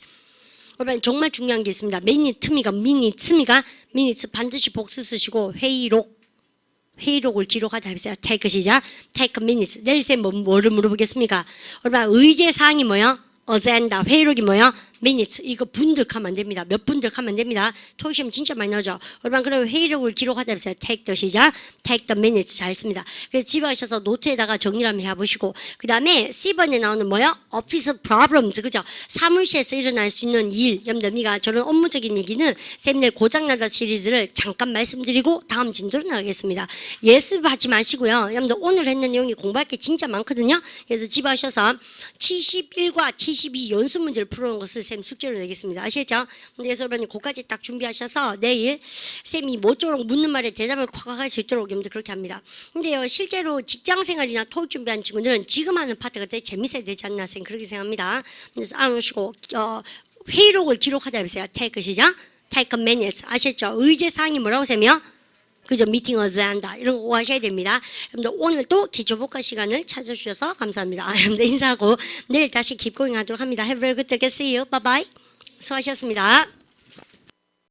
여러분 정말 중요한 게 있습니다. minutes 반드시 복수 쓰시고 회의록을 기록하다 해보세요. take 시작 take minutes 내일쌤 뭐를 물어보겠습니까? 여러분 의제사항이 뭐야? agenda 회의록이 뭐야? minutes 이거 분들하면 안 됩니다. 몇 분들하면 안 됩니다. 토익 시험 진짜 많이 나오죠. 여러분 그럼 회의록을 기록하다 해보세요. take the 시작 take the minutes 잘 씁니다. 그래서 집에 가셔서 노트에다가 정리를 한번 해보시고 그 다음에 C번에 나오는 뭐야? office problems 그죠? 사무실에서 일어날 수 있는 일 여러분들 저런 업무적인 얘기는 쌤들 고장나다 시리즈를 잠깐 말씀드리고 다음 진도로 나가겠습니다. 예습하지 마시고요. 여러분들 오늘 했는 내용이 공부할 게 진짜 많거든요. 그래서 집에 가셔서 71과 72 연습 문제를 풀어놓은 것을 쌤 숙제로 내겠습니다. 아시겠죠? 그래서 여러분 그거까지 딱 준비하셔서 내일 쌤이 모쪼록 묻는 말에 대답을 콱콱 할 수 있도록 여러분들 그렇게 합니다. 근데요 실제로 직장생활이나 토익 준비한 친구들은 지금 하는 파트가 되게 재밌어야 되지 않나 쌤 그렇게 생각합니다. 그래서 알아놓으시고 회의록을 기록하다 해보세요. take 시작 take minutes 아셨죠? 의제사항이 뭐라고 쌤이요? 그죠? 미팅 어젠다 이런 거 하셔야 됩니다. 여러분들 오늘 또 기초복과 시간을 찾아주셔서 감사합니다. 여러분들 인사하고 내일 다시 킵고잉 하도록 합니다. Have a very good day. See you. Bye bye. 수고하셨습니다.